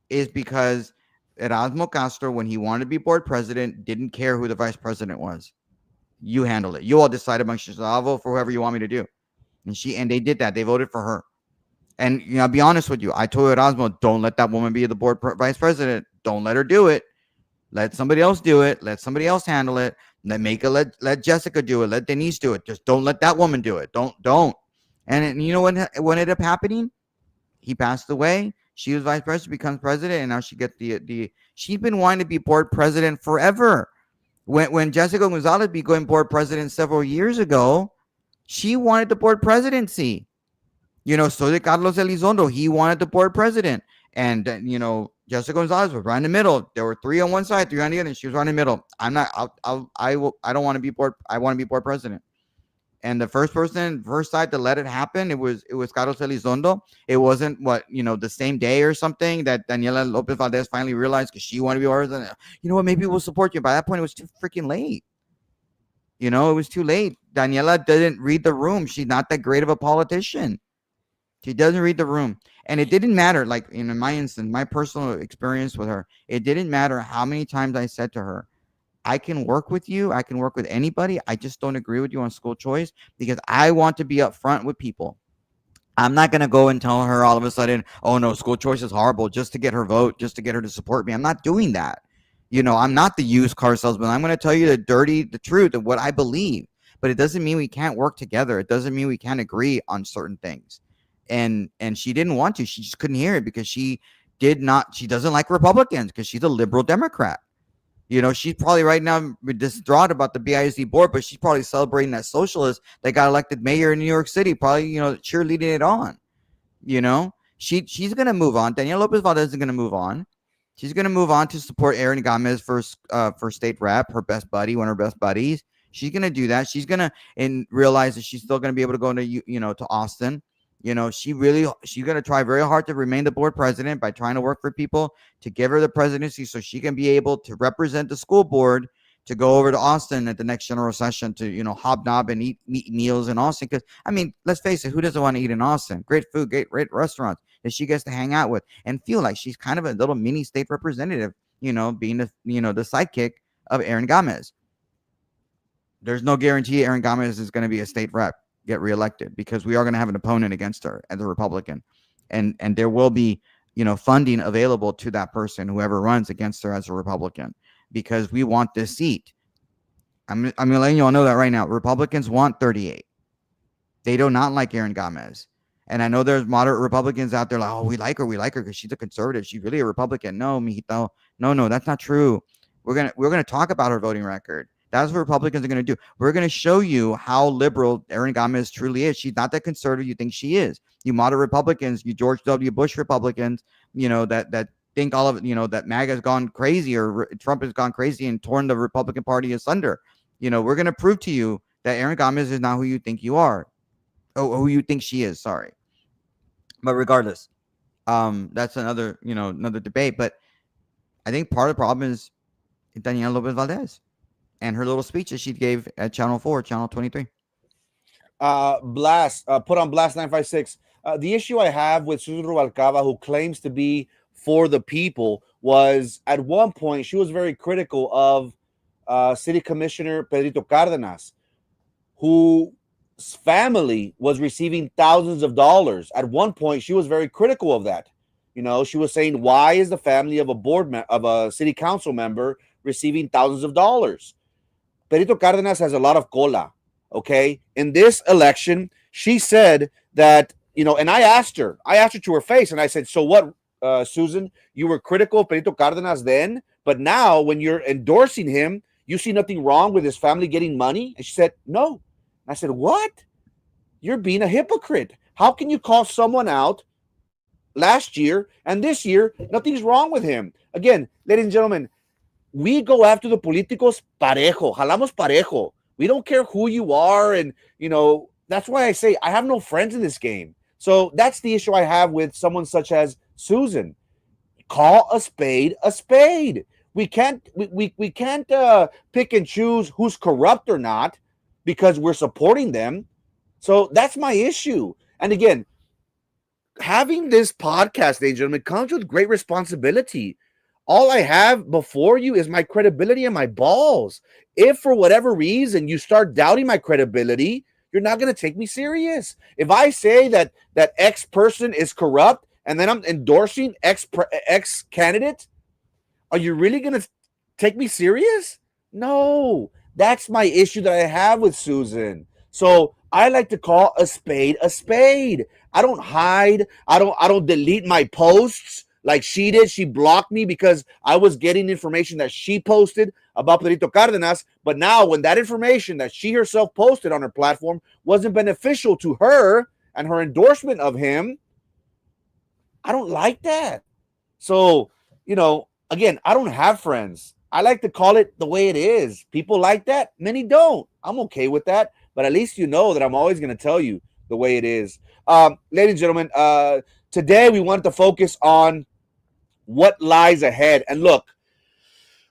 Speaker 4: is because Erasmo Castro, when he wanted to be board president, didn't care who the vice president was. You handle it. You all decide amongst yourselves. I'll vote for whoever you want me to do. And they did that. They voted for her. And I'll be honest with you. I told Erasmo, don't let that woman be the board vice president. Don't let her do it. Let somebody else do it. Let somebody else handle it. Let Jessica do it. Let Denise do it. Just don't let that woman do it. Don't. And you know what ended up happening? He passed away. She was vice president, becomes president, and now she gets the. She's been wanting to be board president forever. When Jessica Gonzalez became board president several years ago, she wanted the board presidency. So did Carlos Elizondo. He wanted the board president, and Jessica Gonzalez was right in the middle. There were three on one side, three on the other, and she was right in the middle. I don't want to be board. I want to be board president. And the first side to let it happen, it was Carlos Elizondo. It wasn't the same day or something that Daniela Lopez Valdez finally realized because she wanted to be board president. You know what? Maybe we'll support you. By that point, it was too freaking late. It was too late. Daniela didn't read the room. She's not that great of a politician. She doesn't read the room. And it didn't matter, like in my instance, my personal experience with her, it didn't matter how many times I said to her, I can work with you. I can work with anybody. I just don't agree with you on school choice because I want to be upfront with people. I'm not going to go and tell her all of a sudden, oh no, school choice is horrible just to get her vote, just to get her to support me. I'm not doing that. I'm not the used car salesman. I'm going to tell you the truth of what I believe. But it doesn't mean we can't work together. It doesn't mean we can't agree on certain things. And she didn't want to. She just couldn't hear it because she doesn't like Republicans because she's a liberal Democrat. She's probably right now distraught about the BISD board, but she's probably celebrating that socialist that got elected mayor in New York City, probably, cheerleading it on. She's going to move on. Danielle Lopez Valdez is going to move on. She's going to move on to support Erin Gomez for state rep, her best buddy, one of her best buddies. She's going to do that. She's going to realize that she's still going to be able to go to Austin. She's going to try very hard to remain the board president by trying to work for people to give her the presidency so she can be able to represent the school board to go over to Austin at the next general session to, hobnob and eat meals in Austin. Because, let's face it, who doesn't want to eat in Austin? Great food, great restaurants that she gets to hang out with and feel like she's kind of a little mini state representative, being the sidekick of Erin Gomez. There's no guarantee Erin Gomez is going to be a state rep, get reelected, because we are going to have an opponent against her as a Republican. And there will be, funding available to that person, whoever runs against her as a Republican, because we want this seat. I'm letting you all know that right now. Republicans want 38. They do not like Erin Gomez. And I know there's moderate Republicans out there like, oh, we like her because she's a conservative. She's really a Republican. No, mijito. No, that's not true. We're gonna talk about her voting record. That's what Republicans are going to do. We're going to show you how liberal Erin Gomez truly is. She's not that conservative you think she is. You moderate Republicans, you George W. Bush Republicans, that think all of it, that MAGA has gone crazy or Trump has gone crazy and torn the Republican Party asunder. We're going to prove to you that Erin Gomez is not who you think you are. Oh, who you think she is. Sorry. But regardless, that's another debate. But I think part of the problem is Danielle Lopez Valdez and her little speeches she gave at Channel 4, Channel 23.
Speaker 3: Blast, put on Blast 956. The issue I have with Susan Rubalcaba, who claims to be for the people, was at one point she was very critical of City Commissioner Pedrito Cárdenas, whose family was receiving thousands of dollars. At one point, she was very critical of that. She was saying, why is the family of a city council member receiving thousands of dollars? Pedrito Cárdenas has a lot of cola, okay? In this election, she said that, and I asked her to her face, and I said, so what, Susan, you were critical of Pedrito Cárdenas then, but now when you're endorsing him, you see nothing wrong with his family getting money? And she said, no. And I said, what? You're being a hypocrite. How can you call someone out last year and this year, nothing's wrong with him? Again, ladies and gentlemen, we go after the políticos parejo, jalamos parejo. We don't care who you are. And, that's why I say I have no friends in this game. So that's the issue I have with someone such as Susan. Call a spade a spade. We can't pick and choose who's corrupt or not because we're supporting them. So that's my issue. And again, having this podcast, ladies and gentlemen, comes with great responsibility. All I have before you is my credibility and my balls. If for whatever reason you start doubting my credibility, you're not going to take me serious. If I say that X person is corrupt and then I'm endorsing X candidate, are you really going to take me serious? No, that's my issue that I have with Susan. So I like to call a spade a spade. I don't hide. I don't delete my posts like she did. She blocked me because I was getting information that she posted about Pedrito Cárdenas. But now when that information that she herself posted on her platform wasn't beneficial to her and her endorsement of him, I don't like that. So, again, I don't have friends. I like to call it the way it is. People like that. Many don't. I'm okay with that. But at least you know that I'm always going to tell you the way it is. Ladies and gentlemen, today we wanted to focus on what lies ahead. And look,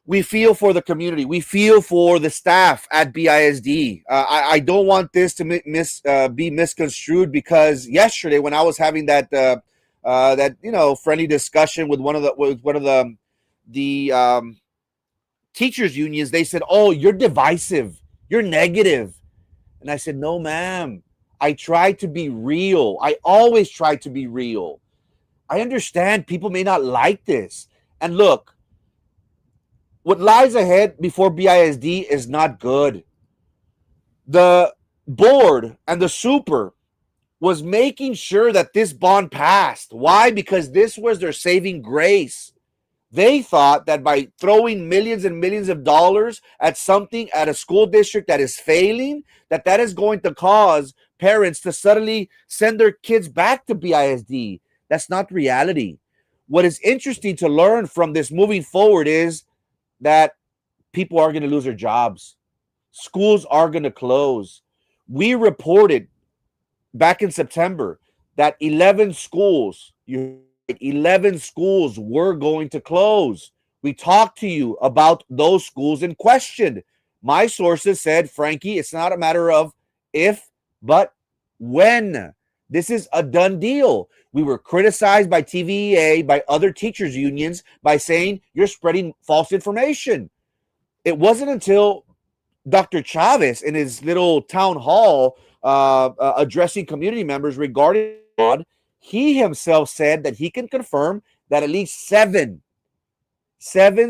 Speaker 3: we feel for the community. We feel for the staff at BISD. I don't want this to be misconstrued, because yesterday when I was having that friendly discussion with one of the teachers unions, they said, "Oh, you're divisive. You're negative." And I said, "No, ma'am. I try to be real. I always try to be real. I understand people may not like this. And look, what lies ahead before BISD is not good. The board and the super was making sure that this bond passed. Why? Because this was their saving grace. They thought that by throwing millions and millions of dollars at something, at a school district that is failing, that is going to cause parents to suddenly send their kids back to BISD. That's not reality. What is interesting to learn from this moving forward is that people are going to lose their jobs. Schools are going to close. We reported back in September that 11 schools, 11 schools were going to close. We talked to you about those schools in question. My sources said, Frankie, it's not a matter of if, but when. This is a done deal. We were criticized by TVEA, by other teachers' unions, by saying you're spreading false information. It wasn't until Dr. Chavez in his little town hall addressing community members regarding fraud, he himself said that he can confirm that at least seven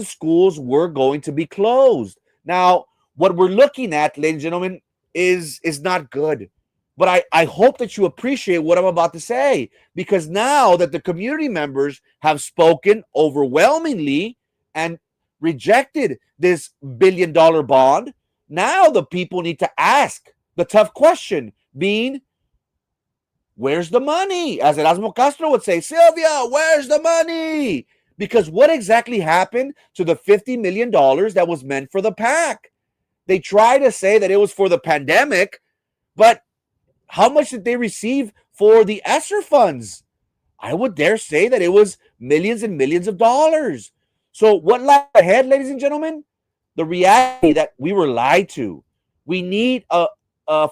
Speaker 3: schools were going to be closed. Now, what we're looking at, ladies and gentlemen, is not good. But I hope that you appreciate what I'm about to say, because now that the community members have spoken overwhelmingly and rejected this $1 billion bond, now the people need to ask the tough question, being, where's the money? As Erasmo Castro would say, Sylvia, where's the money? Because what exactly happened to the $50 million that was meant for the PAC? They try to say that it was for the pandemic, but how much did they receive for the ESSER funds? I would dare say that it was millions and millions of dollars. So what lies ahead, ladies and gentlemen? The reality that we were lied to. We need a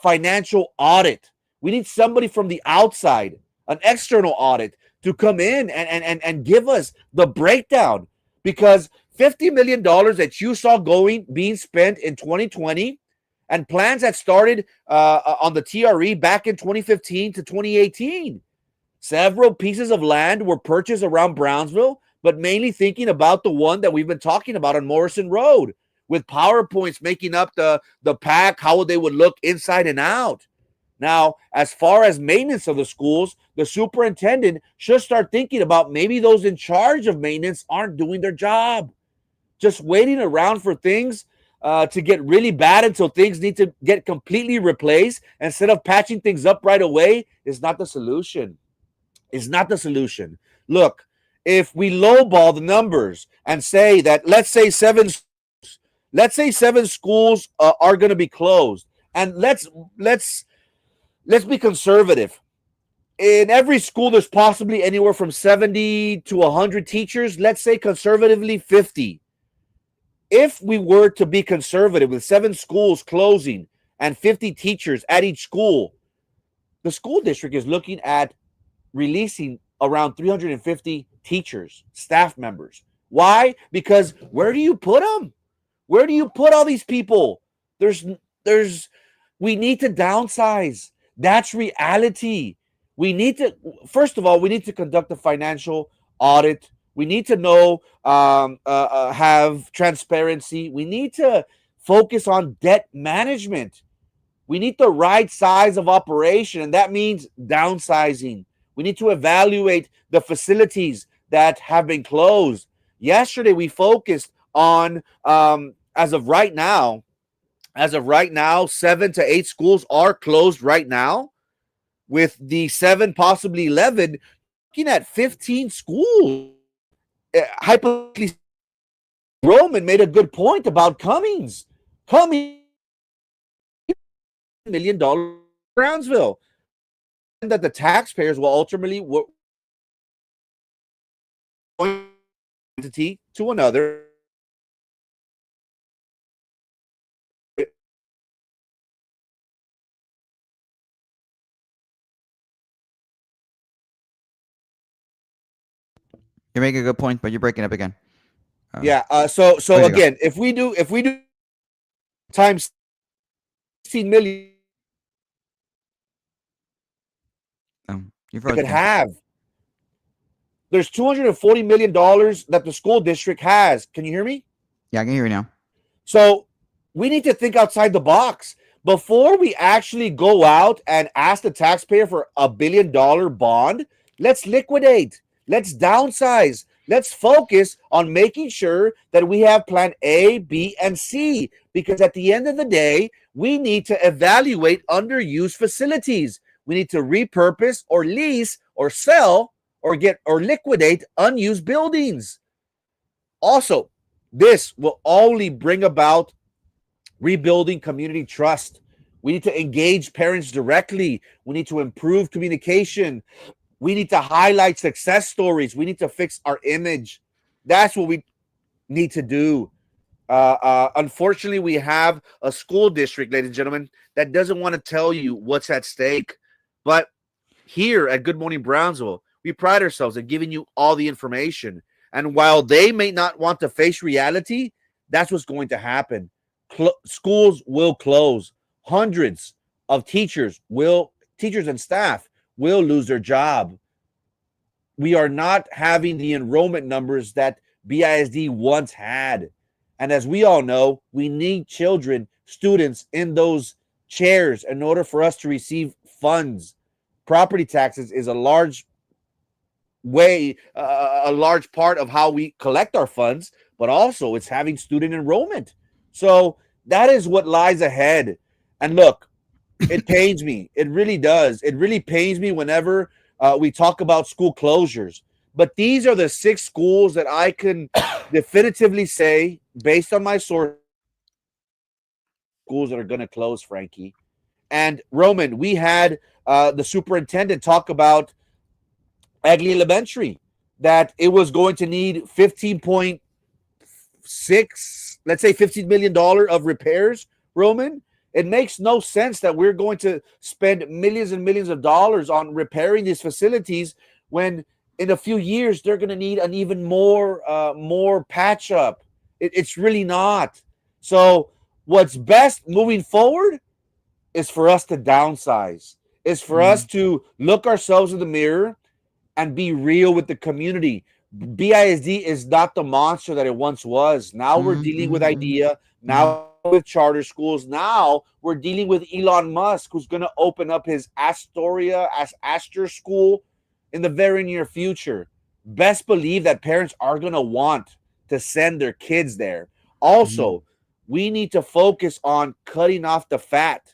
Speaker 3: financial audit. We need somebody from the outside, an external audit, to come in and give us the breakdown. Because $50 million that you saw being spent in 2020, and plans that started on the TRE back in 2015 to 2018. Several pieces of land were purchased around Brownsville, but mainly thinking about the one that we've been talking about on Morrison Road, with PowerPoints making up the pack, how they would look inside and out. Now, as far as maintenance of the schools, the superintendent should start thinking about maybe those in charge of maintenance aren't doing their job. Just waiting around for things to get really bad until things need to get completely replaced instead of patching things up right away is not the solution. Is not the solution. Look, if we lowball the numbers and say that, let's say seven schools are going to be closed, and let's be conservative. In every school, there's possibly anywhere from 70 to 100 teachers. Let's say conservatively 50. If we were to be conservative with 7 schools closing and 50 teachers at each school, the school district is looking at releasing around 350 teachers, staff members. Why? Because where do you put them? Where do you put all these people? We need to downsize. That's reality. First of all, we need to conduct a financial audit. We need to know, have transparency. We need to focus on debt management. We need the right size of operation, and that means downsizing. We need to evaluate the facilities that have been closed. Yesterday, we focused on, as of right now, 7 to 8 schools are closed right now. With the 7, possibly 11, looking at 15 schools. Hypothetically, Roman made a good point about Cummings. $1 million Brownsville. And that the taxpayers will ultimately entity to another.
Speaker 4: You're making a good point, but you're breaking up again.
Speaker 3: So again,
Speaker 4: go.
Speaker 3: if we do times 16 million,
Speaker 4: You
Speaker 3: I
Speaker 4: froze
Speaker 3: could
Speaker 4: again.
Speaker 3: have. There's $240 million that the school district has. Can you hear me?
Speaker 4: Yeah, I can hear you now.
Speaker 3: So we need to think outside the box before we actually go out and ask the taxpayer for $1 billion bond. Let's liquidate. Let's downsize. Let's focus on making sure that we have plan A, B, and C. Because at the end of the day, we need to evaluate underused facilities. We need to repurpose or lease or sell or get or liquidate unused buildings. Also, this will only bring about rebuilding community trust. We need to engage parents directly. We need to improve communication. We need to highlight success stories. We need to fix our image. That's what we need to do. Unfortunately, we have a school district, ladies and gentlemen, that doesn't want to tell you what's at stake. But here at Good Morning Brownsville, we pride ourselves in giving you all the information. And while they may not want to face reality, that's what's going to happen. Schools will close. Hundreds of teachers and staff will lose their job. We are not having the enrollment numbers that BISD once had. And as we all know, we need students in those chairs in order for us to receive funds. Property taxes is a large a large part of how we collect our funds, but also it's having student enrollment. So that is what lies ahead. And look, it pains me. It really does. It really pains me whenever we talk about school closures. But these are the 6 schools that I can definitively say, based on my source, schools that are going to close, Frankie. And Roman, we had the superintendent talk about Agley Elementary, that it was going to need 15.6, let's say $15 million of repairs, Roman. It makes no sense that we're going to spend millions and millions of dollars on repairing these facilities when in a few years they're going to need an even more patch up. It's really not. So what's best moving forward is for us to downsize, is for us to look ourselves in the mirror and be real with the community. BISD is not the monster that it once was. Now we're dealing with IDEA. Now with charter schools. Now we're dealing with Elon Musk, who's going to open up his Astor school in the very near future. Best believe that parents are going to want to send their kids there. Also, we need to focus on cutting off the fat,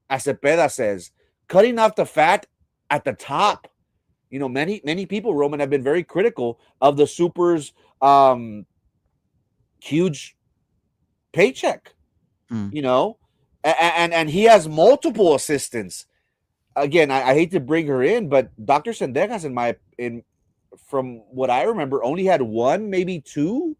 Speaker 3: as Cepeda says, cutting off the fat at the top. You know, many people, Roman, have been very critical of the super's huge paycheck. You know, and he has multiple assistants. Again, I hate to bring her in, but Dr. Sendejas, from what I remember, only had 1, maybe 2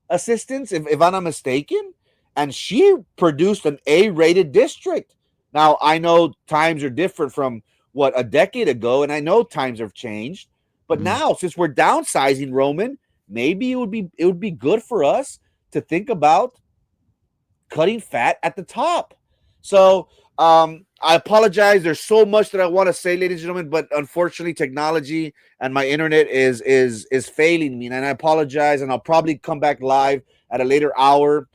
Speaker 3: assistants, if I'm not mistaken, and she produced an A-rated district. Now I know times are different from what a decade ago, and I know times have changed, but now since we're downsizing, Roman, maybe it would be good for us to think about cutting fat at the top. So I apologize. There's so much that I want to say, ladies and gentlemen, but unfortunately, technology and my internet is failing me, and I apologize. And I'll probably come back live at a later hour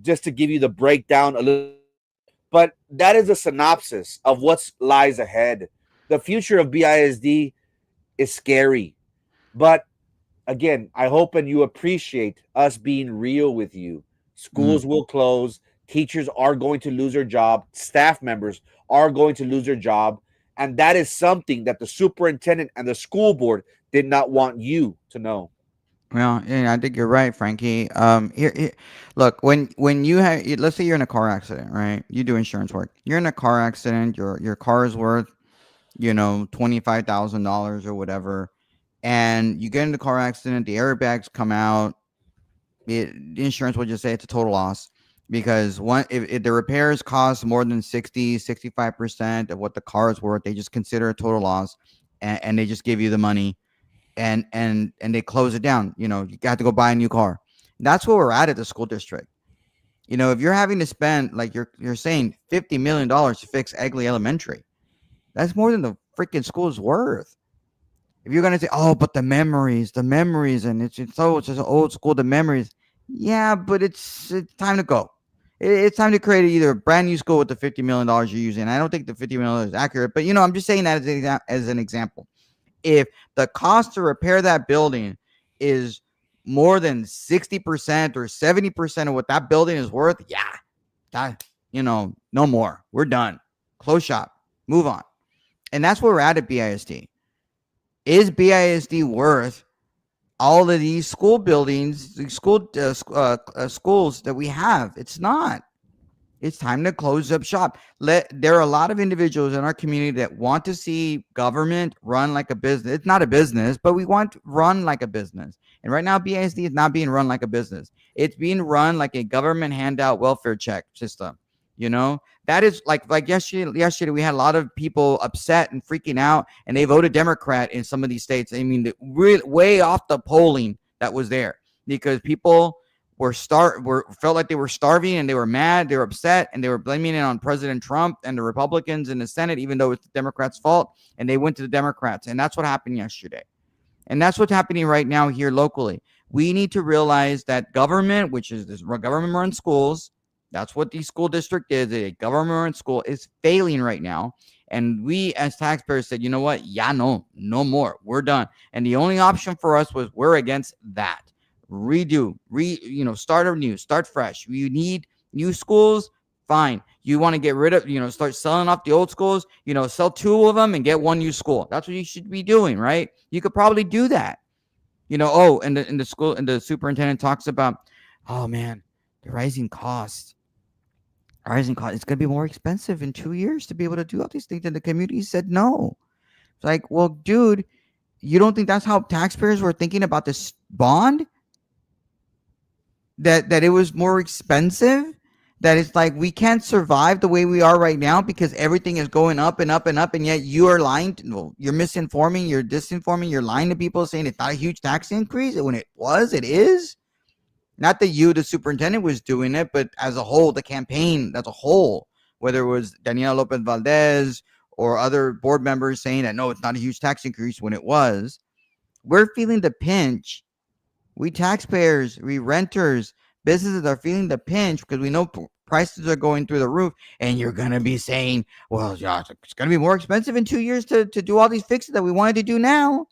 Speaker 3: just to give you the breakdown a little. But that is a synopsis of what lies ahead. The future of BISD is scary, but again, I hope and you appreciate us being real with you. Schools will close. Teachers are going to lose their job. Staff members are going to lose their job. And that is something that the superintendent and the school board did not want you to know.
Speaker 4: Well, yeah, I think you're right, Frankie. Here, look, when you have, let's say you're in a car accident, right? You do insurance work. You're in a car accident. Your car is worth, $25,000 or whatever, and you get in the car accident. The airbags come out. The insurance will just say it's a total loss because if the repairs cost more than 65% of what the car is worth, they just consider a total loss, and they just give you the money. And they close it down. You got to go buy a new car. That's where we're at the school district. If you're having to spend, like you're saying, $50 million to fix Egley Elementary, that's more than the freaking school is worth. If you're gonna say, "Oh, but the memories," and it's just old school, the memories. Yeah, but it's time to go. It's time to create either a brand new school with the $50 million you're using. I don't think the $50 million is accurate, but I'm just saying that as an example. If the cost to repair that building is more than 60% or 70% of what that building is worth, yeah, that, no more. We're done. Close shop. Move on. And that's where we're at BISD. Is BISD worth all of these school buildings, these schools that we have? It's not. It's time to close up shop. There are a lot of individuals in our community that want to see government run like a business. It's not a business, but we want to run like a business. And right now, BISD is not being run like a business. It's being run like a government handout welfare check system. That is like yesterday we had a lot of people upset and freaking out, and they voted Democrat in some of these states. I mean, way off the polling that was there, because people felt like they were starving, and they were mad, they were upset, and they were blaming it on President Trump and the Republicans in the Senate, even though it's the Democrats' fault, and they went to the Democrats. And that's what happened yesterday. And that's what's happening right now here locally. We need to realize that government, which is this government-run schools, that's what the school district is, a government-run school, is failing right now. And we as taxpayers said, you know what? Yeah, no more. We're done. And the only option for us was we're against that. Redo, start anew, start fresh. You need new schools, fine. You want to get rid of, start selling off the old schools, sell 2 of them and get 1 new school. That's what you should be doing, right? You could probably do that. And the school, and the superintendent talks about, oh man, the rising costs. It's going to be more expensive in 2 years to be able to do all these things. And the community said no. It's like, well, dude, you don't think that's how taxpayers were thinking about this bond? That it was more expensive? That it's like we can't survive the way we are right now because everything is going up and up and up, and yet you are lying. You're misinforming, you're disinforming, you're lying to people, saying it's not a huge tax increase when it is. Not that you, the superintendent, was doing it, but as a whole, the campaign as a whole, whether it was Daniela Lopez Valdez or other board members saying that, no, it's not a huge tax increase when it was. We're feeling the pinch. We taxpayers, we renters, businesses are feeling the pinch because we know prices are going through the roof. And you're going to be saying, well, yeah, it's going to be more expensive in 2 years to do all these fixes that we wanted to do now.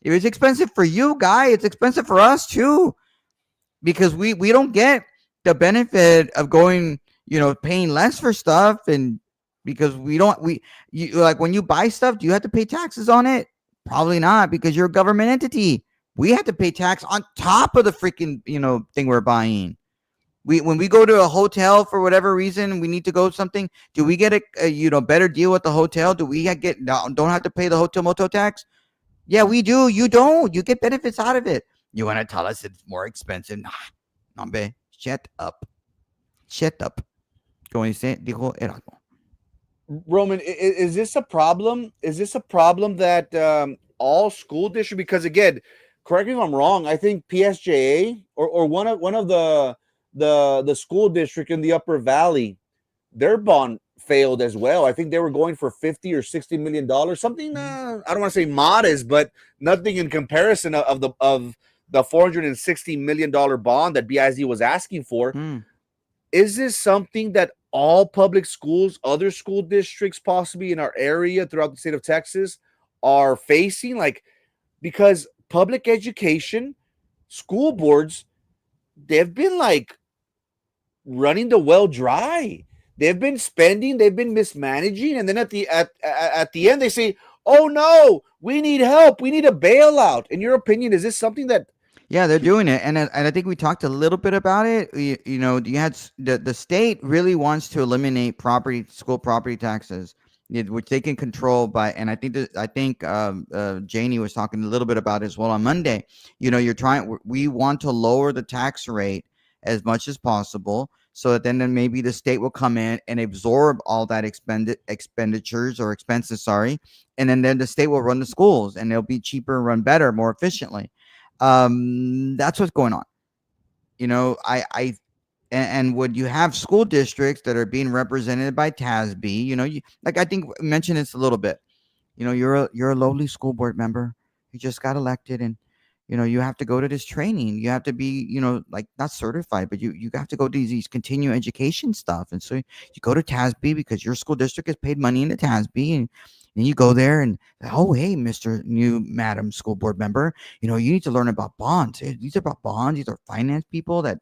Speaker 4: If it's expensive for you, guy, it's expensive for us too. Because we don't get the benefit of going, paying less for stuff. And because like when you buy stuff, do you have to pay taxes on it? Probably not, because you're a government entity. We have to pay tax on top of the freaking, thing we're buying. When we go to a hotel for whatever reason, we need to go something. Do we get a better deal with the hotel? Do we don't have to pay the hotel motel tax? Yeah, we do. You don't. You get benefits out of it. You want to tell us it's more expensive? Nah, hombre, shut up. Como dice, dijo Erasmo.
Speaker 3: Roman, is this a problem? Is this a problem that all school districts? Because again, correct me if I'm wrong, I think PSJA or one of the school district in the Upper Valley, their bond failed as well. I think they were going for $50 or $60 million, something I don't want to say modest, but nothing in comparison of the $460 million bond that BISD was asking for. Is this something that all public schools, other school districts possibly in our area throughout the state of Texas are facing? Like, because public education, school boards, they've been like running the well dry. They've been spending, they've been mismanaging, and then at the end they say, "Oh no, we need help. We need a bailout." In your opinion, is this something that?
Speaker 4: Yeah, they're doing it, and I think we talked a little bit about it. You had the state really wants to eliminate school property taxes, which they can control by. And I think Janie was talking a little bit about it as well on Monday. We want to lower the tax rate as much as possible, so that then maybe the state will come in and absorb all that expenses, and then the state will run the schools, and they'll be cheaper and run better, more efficiently. That's what's going on. And would you have school districts that are being represented by TASB? I think we mentioned this a little bit. you're a lowly school board member. You just got elected, and you have to go to this training. You have to be, like, not certified, but you have to go to these continuing education stuff. And so you go to TASB because your school district has paid money into TASB, and you go there and, oh, hey, Mr. New Madam School Board member, you need to learn about bonds. These are about bonds. These are finance people that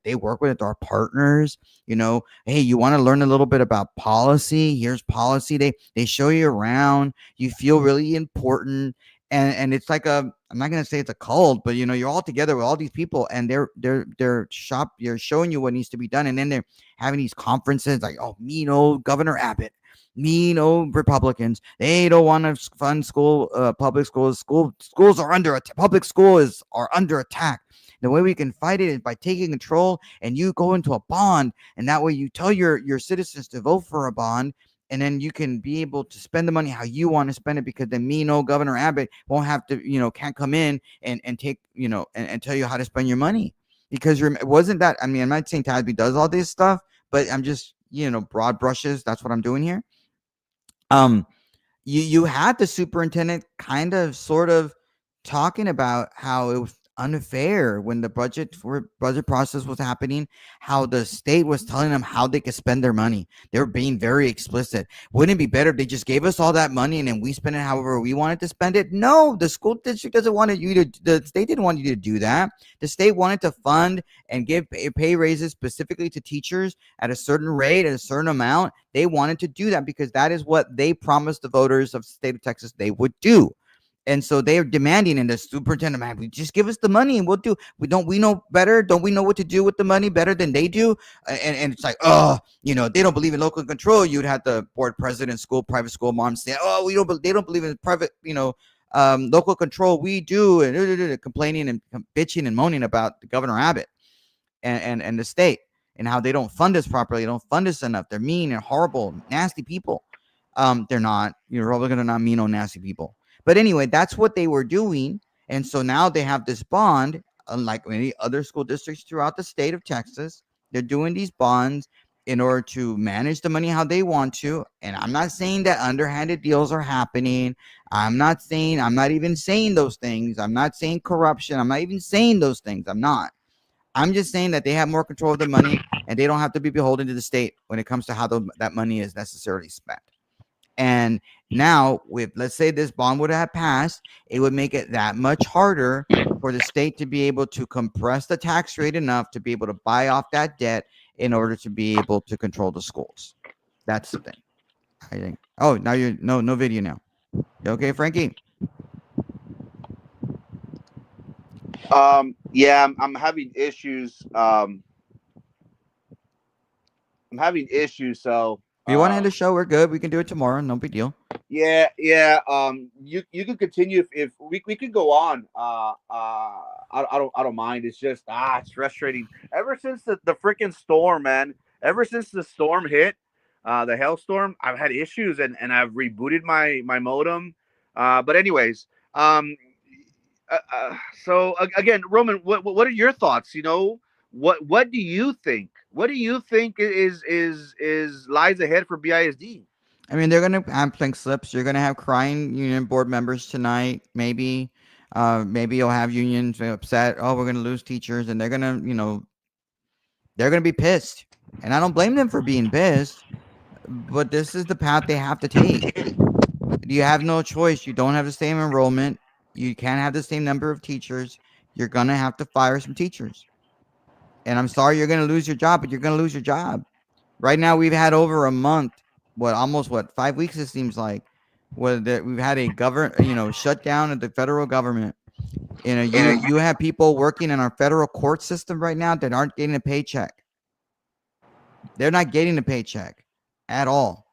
Speaker 4: they work with, our partners. Hey, you want to learn a little bit about policy? Here's policy. They show you around. You feel really important. And it's like I'm not gonna say it's a cult, but you're all together with all these people, and they're showing you what needs to be done, and then they're having these conferences like, oh, mean old Governor Abbott, mean old Republicans, they don't want to fund public schools. Schools are under attack. Public schools are under attack. The way we can fight it is by taking control, and you go into a bond, and that way you tell your citizens to vote for a bond, and then you can be able to spend the money how you want to spend it, because the mean old Governor Abbott won't have to, can't come in and take, and tell you how to spend your money. Because wasn't that, I mean, I'm not saying TASB does all this stuff, but I'm just, broad brushes. That's what I'm doing here. You had the superintendent kind of sort of talking about how it was unfair when the budget process was happening, how the state was telling them how they could spend their money. They were being very explicit. Wouldn't it be better if they just gave us all that money and then we spend it however we wanted to spend it? No, the school district doesn't want the state didn't want you to do that. The state wanted to fund and give pay raises specifically to teachers at a certain rate, at a certain amount. They wanted to do that because that is what they promised the voters of the state of Texas they would do. And so they are demanding, and the superintendent, man, we just give us the money and we know better. Don't we know what to do with the money better than they do? And it's like, they don't believe in local control. You'd have the board president, private school moms say, they don't believe in private, local control. We do, and complaining and bitching and moaning about the Governor Abbott and the state and how they don't fund us properly. They don't fund us enough. They're mean and horrible, nasty people. They're not. You're probably going to not mean or nasty people. But anyway, that's what they were doing. And so now they have this bond, unlike many other school districts throughout the state of Texas. They're doing these bonds in order to manage the money how they want to. And I'm not saying that underhanded deals are happening. I'm not even saying those things. I'm not saying corruption. I'm not even saying those things. I'm not. I'm just saying that they have more control of the money, and they don't have to be beholden to the state when it comes to how that money is necessarily spent. And now, let's say this bond would have passed, it would make it that much harder for the state to be able to compress the tax rate enough to be able to buy off that debt in order to be able to control the schools. That's the thing, I think. Oh, now you're no video now. You okay, Frankie?
Speaker 3: Yeah, I'm having issues. I'm having issues. So
Speaker 4: if you want to end the show, we're good. We can do it tomorrow. No big deal.
Speaker 3: Yeah. You can continue if we could go on. I don't mind. It's just it's frustrating. Ever since the freaking storm, man. Ever since the storm hit, the hailstorm, I've had issues and I've rebooted my modem. But anyways, so again, Roman, what are your thoughts? What do you think? What do you think is lies ahead for BISD?
Speaker 4: I mean, they're going to have pink slips. You're going to have crying union board members tonight. Maybe you'll have unions upset. Oh, we're going to lose teachers, and they're going to be pissed. And I don't blame them for being pissed, but this is the path they have to take. You have no choice. You don't have the same enrollment. You can't have the same number of teachers. You're going to have to fire some teachers. And I'm sorry you're going to lose your job, but you're going to lose your job. Right now, we've had over a month, almost 5 weeks, it seems like, we've had a shutdown of the federal government. You have people working in our federal court system right now that aren't getting a paycheck. They're not getting a paycheck at all.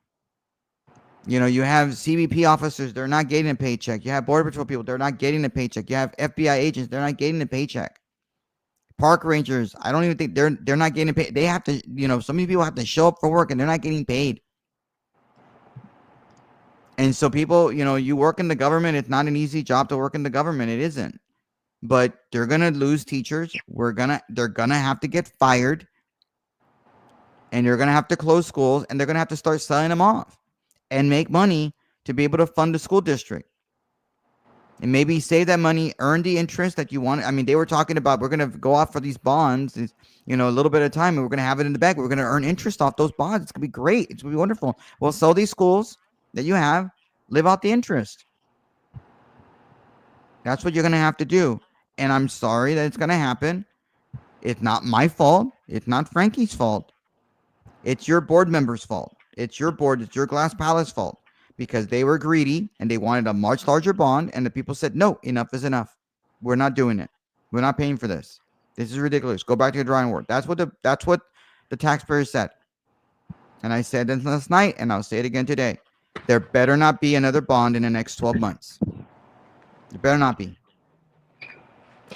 Speaker 4: You have CBP officers, they're not getting a paycheck. You have Border Patrol people, they're not getting a paycheck. You have FBI agents, they're not getting a paycheck. Park rangers, I don't even think they're not getting paid. They have to, some of these people have to show up for work and they're not getting paid. And so people, you work in the government, it's not an easy job to work in the government. It isn't. But they're going to lose teachers. They're going to have to get fired. And you're going to have to close schools, and they're going to have to start selling them off and make money to be able to fund the school district. And maybe save that money, earn the interest that you want. I mean, they were talking about we're going to go off for these bonds, a little bit of time, and we're going to have it in the bank. We're going to earn interest off those bonds. It's going to be great. It's going to be wonderful. Well, sell these schools that you have, live out the interest. That's what you're going to have to do. And I'm sorry that it's going to happen. It's not my fault. It's not Frankie's fault. It's your board members' fault. It's your board. It's your Glass Palace fault. Because they were greedy and they wanted a much larger bond, and the people said, no, enough is enough. We're not doing it. We're not paying for this. This is ridiculous. Go back to the drawing board. That's what the taxpayers said. And I said this last night, and I'll say it again today. There better not be another bond in the next 12 months. There better not be.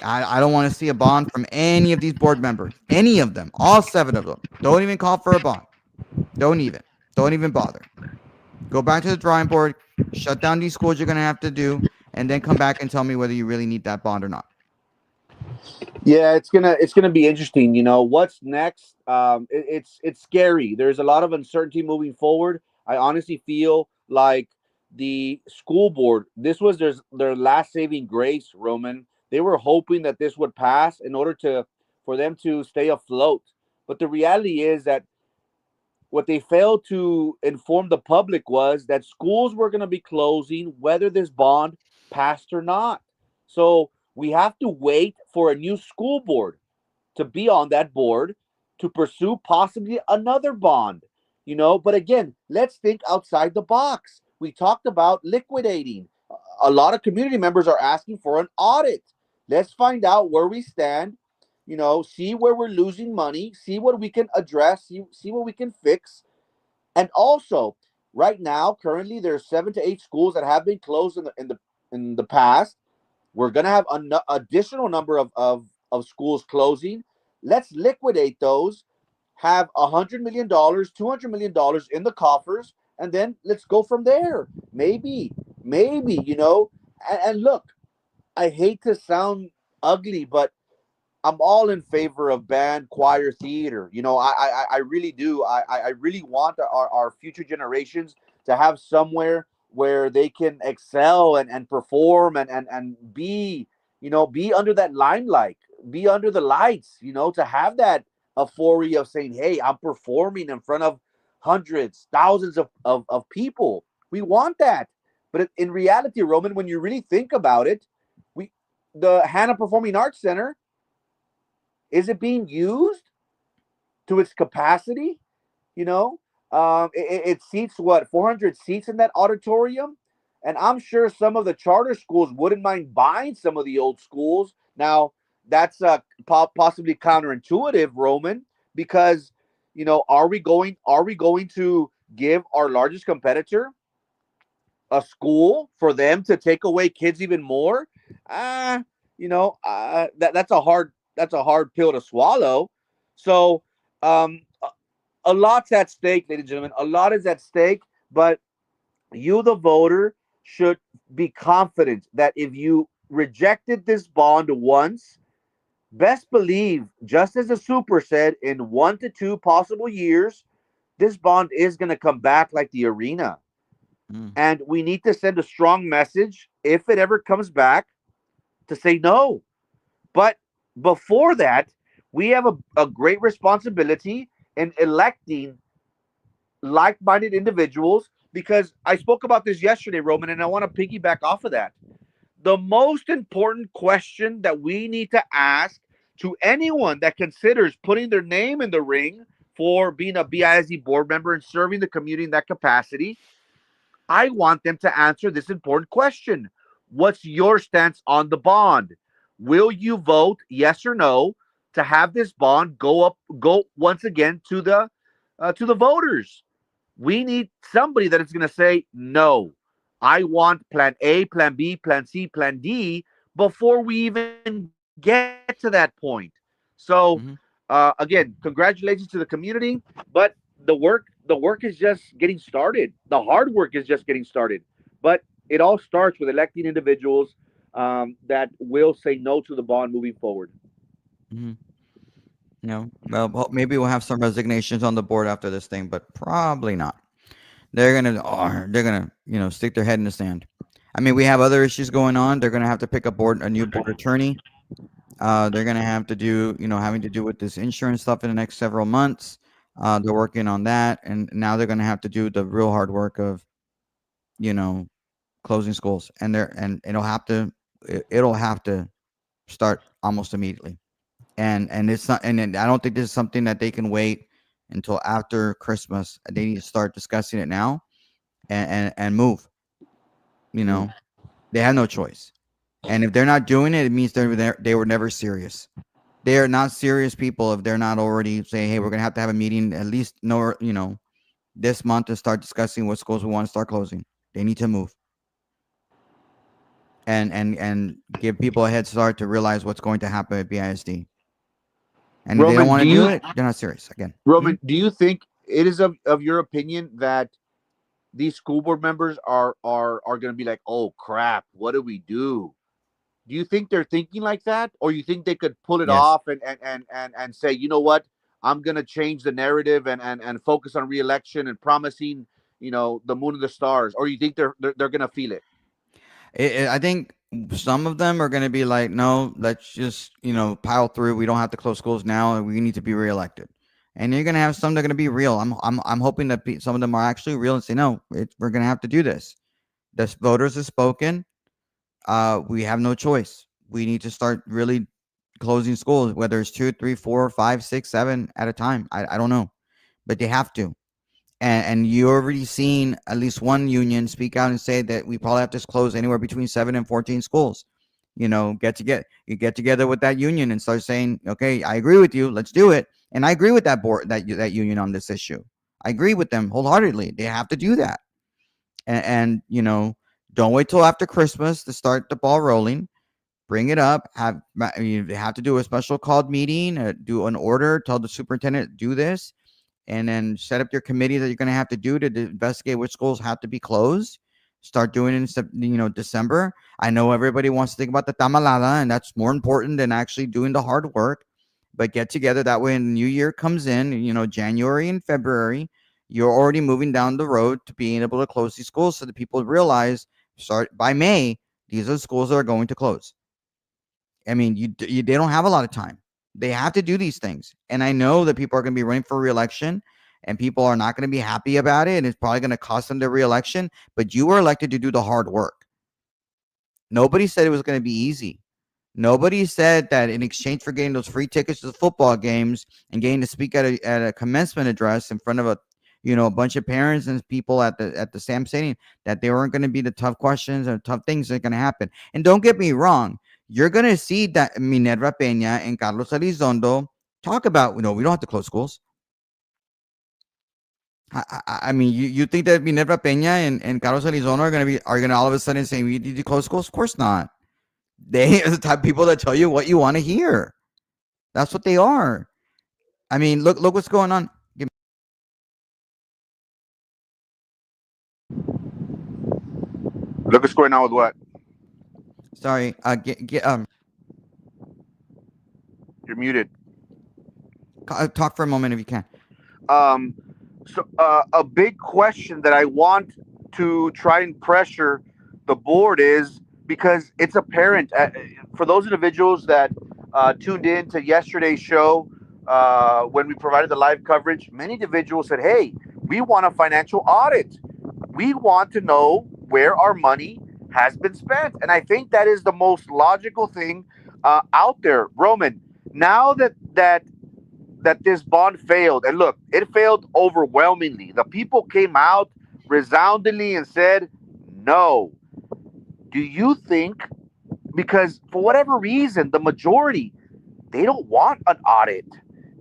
Speaker 4: I don't want to see a bond from any of these board members. Any of them. All 7 of them. Don't even call for a bond. Don't even bother. Go back to the drawing board, shut down these schools you're going to have to do, and then come back and tell me whether you really need that bond or not.
Speaker 3: Yeah, it's gonna be interesting. What's next? It's scary. There's a lot of uncertainty moving forward. I honestly feel like the school board, this was their last saving grace, Roman. They were hoping that this would pass in order for them to stay afloat. But the reality is that what they failed to inform the public was that schools were going to be closing whether this bond passed or not. So we have to wait for a new school board to be on that board to pursue possibly another bond. But again, let's think outside the box. We talked about liquidating. A lot of community members are asking for an audit. Let's find out where we stand. See where we're losing money, see what we can address, see what we can fix. And also, right now, currently, there's 7 to 8 schools that have been closed in the past. We're gonna have an additional number of schools closing. Let's liquidate those, have $100 million, $200 million in the coffers, and then let's go from there. Maybe, and look, I hate to sound ugly, but I'm all in favor of band, choir, theater. I really do. I really want our future generations to have somewhere where they can excel and perform and be, be under that limelight, be under the lights, to have that euphoria of saying, hey, I'm performing in front of hundreds, thousands of people. We want that. But in reality, Roman, when you really think about it, the Hannah Performing Arts Center, is it being used to its capacity? It seats 400 seats in that auditorium, and I'm sure some of the charter schools wouldn't mind buying some of the old schools. Now, that's possibly counterintuitive, Roman, because are we going to give our largest competitor a school for them to take away kids even more? That's a hard pill to swallow. So a lot's at stake, ladies and gentlemen. A lot is at stake, but you, the voter, should be confident that if you rejected this bond once, best believe, just as the super said, in 1 to 2 possible years, this bond is going to come back like the arena. And we need to send a strong message, if it ever comes back, to say no. But before that, we have a great responsibility in electing like-minded individuals, because I spoke about this yesterday, Roman, and I want to piggyback off of that. The most important question that we need to ask to anyone that considers putting their name in the ring for being a BISD board member and serving the community in that capacity, I want them to answer this important question. What's your stance on the bond? Will you vote yes or no to have this bond go once again to the voters? We need somebody that is going to say no. I want plan A, plan B, plan C, plan D before we even get to that point. So, again, congratulations to the community, but the work is just getting started. The hard work is just getting started. But it all starts with electing individuals that will say no to the bond moving forward.
Speaker 4: No, well, maybe we'll have some resignations on the board after this thing, but probably not. they're gonna stick their head in the sand. I mean, we have other issues going on. They're gonna have to pick a new board attorney. They're gonna have to do having to do with this insurance stuff in the next several months. They're working on that, and now they're gonna have to do the real hard work of you know closing schools, and it'll have to start almost immediately. And it's not, and I don't think this is something that they can wait until after Christmas. They need to start discussing it now and move. You know, they have no choice. And if they're not doing it, it means they were never serious. They are not serious people if they're not already saying, "Hey, we're gonna have to have a meeting at least this month to start discussing what schools we want to start closing." They need to move and give people a head start to realize what's going to happen at BISD. And if they don't
Speaker 3: Roman,
Speaker 4: want
Speaker 3: do
Speaker 4: to do
Speaker 3: you
Speaker 4: it, they're not serious. Again,
Speaker 3: Roman, do you think it is of your opinion that these school board members are going to be like, "Oh crap, what do we do?" Do you think they're thinking like that, or you think they could pull it
Speaker 4: yes.
Speaker 3: off and say, "You know what? I'm going to change the narrative and focus on reelection and promising, the moon and the stars," or you think they're going to feel it?
Speaker 4: I think some of them are going to be like, no, let's just pile through. We don't have to close schools now, and we need to be reelected. And you're going to have some that are going to be real. I'm hoping that some of them are actually real and say, no, we're going to have to do this. The voters have spoken. We have no choice. We need to start really closing schools, whether it's 2, 3, 4, 5, 6, 7 at a time. I don't know, but they have to. And you already seen at least one union speak out and say that we probably have to close anywhere between 7 and 14 schools. You get together with that union and start saying, okay, I agree with you, let's do it. And I agree with that board, that union on this issue. I agree with them wholeheartedly. They have to do that. And don't wait till after Christmas to start the ball rolling. Bring it up. You have to do a special called meeting, do an order, tell the superintendent do this, and then set up your committee that you're going to have to do to investigate which schools have to be closed. Start doing it in December. I know everybody wants to think about the tamalada, and that's more important than actually doing the hard work. But get together that way when the new year comes in, January and February, you're already moving down the road to being able to close these schools so that people realize start by May, these are the schools that are going to close. I mean, they don't have a lot of time. They have to do these things. And I know that people are going to be running for reelection and people are not going to be happy about it. And it's probably going to cost them their reelection. But you were elected to do the hard work. Nobody said it was going to be easy. Nobody said that in exchange for getting those free tickets to the football games and getting to speak at a commencement address in front of a bunch of parents and people at the Sam Stadium, that they weren't going to be the tough questions or tough things that are going to happen. And don't get me wrong, you're going to see that Minerva Peña and Carlos Elizondo talk about, we don't have to close schools. I mean, you think that Minerva Peña and Carlos Elizondo are going to all of a sudden say we need to close schools? Of course not. They are the type of people that tell you what you want to hear. That's what they are. I mean, look what's going on.
Speaker 3: Look what's going on with what?
Speaker 4: Sorry.
Speaker 3: You're muted.
Speaker 4: Talk for a moment if you can.
Speaker 3: So a big question that I want to try and pressure the board is, because it's apparent for those individuals that tuned in to yesterday's show when we provided the live coverage. Many individuals said, "Hey, we want a financial audit. We want to know where our money has been spent," and I think that is the most logical thing out there. Roman, now that this bond failed, and look, it failed overwhelmingly. The people came out resoundingly and said no. Do you think, because for whatever reason, the majority, they don't want an audit,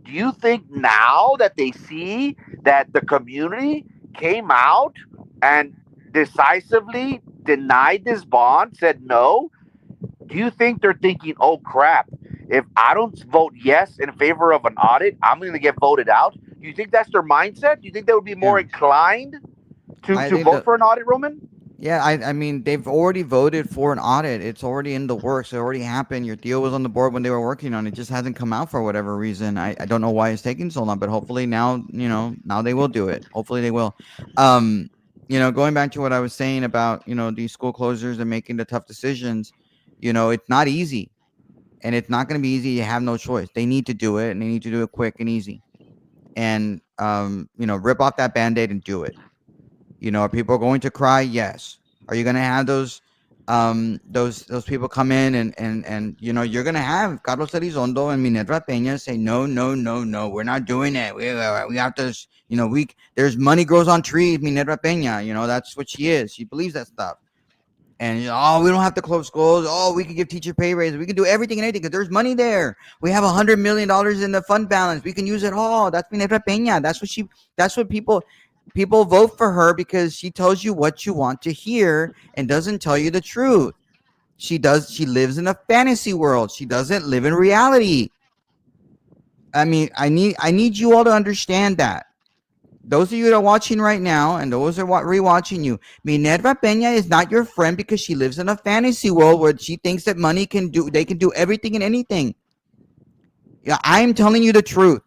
Speaker 3: do you think now that they see that the community came out and decisively denied this bond, said no, do you think they're thinking, oh crap, if I don't vote yes in favor of an audit, I'm going to get voted out? Do you think that's their mindset? Do you think they would be more inclined to vote for an audit, Roman?
Speaker 4: Yeah, I mean, they've already voted for an audit. It's already in the works. It already happened. Your deal was on the board when they were working on it. It just hasn't come out for whatever reason. I don't know why it's taking so long, but hopefully now, now they will do it. Hopefully they will. Going back to what I was saying about, these school closures and making the tough decisions, it's not easy, and it's not going to be easy. You have no choice. They need to do it, and they need to do it quick and easy. And, rip off that Band-Aid and do it. Are people going to cry? Yes. Are you going to have those people come in and you're going to have Carlos Elizondo and Minerva Peña say, no, no, no, no, we're not doing it. We have to, there's money grows on trees, Minerva Peña, that's what she is. She believes that stuff. And we don't have to close schools. We can give teacher pay raises. We can do everything and anything because there's money there. We have $100 million in the fund balance. We can use it all. That's Minerva Peña. That's what people vote for her, because she tells you what you want to hear and doesn't tell you the truth. She lives in a fantasy world. She doesn't live in reality. I mean, I need you all to understand that. Those of you that are watching right now and those that are rewatching you, Minerva Peña is not your friend because she lives in a fantasy world where she thinks that they can do everything and anything. Yeah, I'm telling you the truth.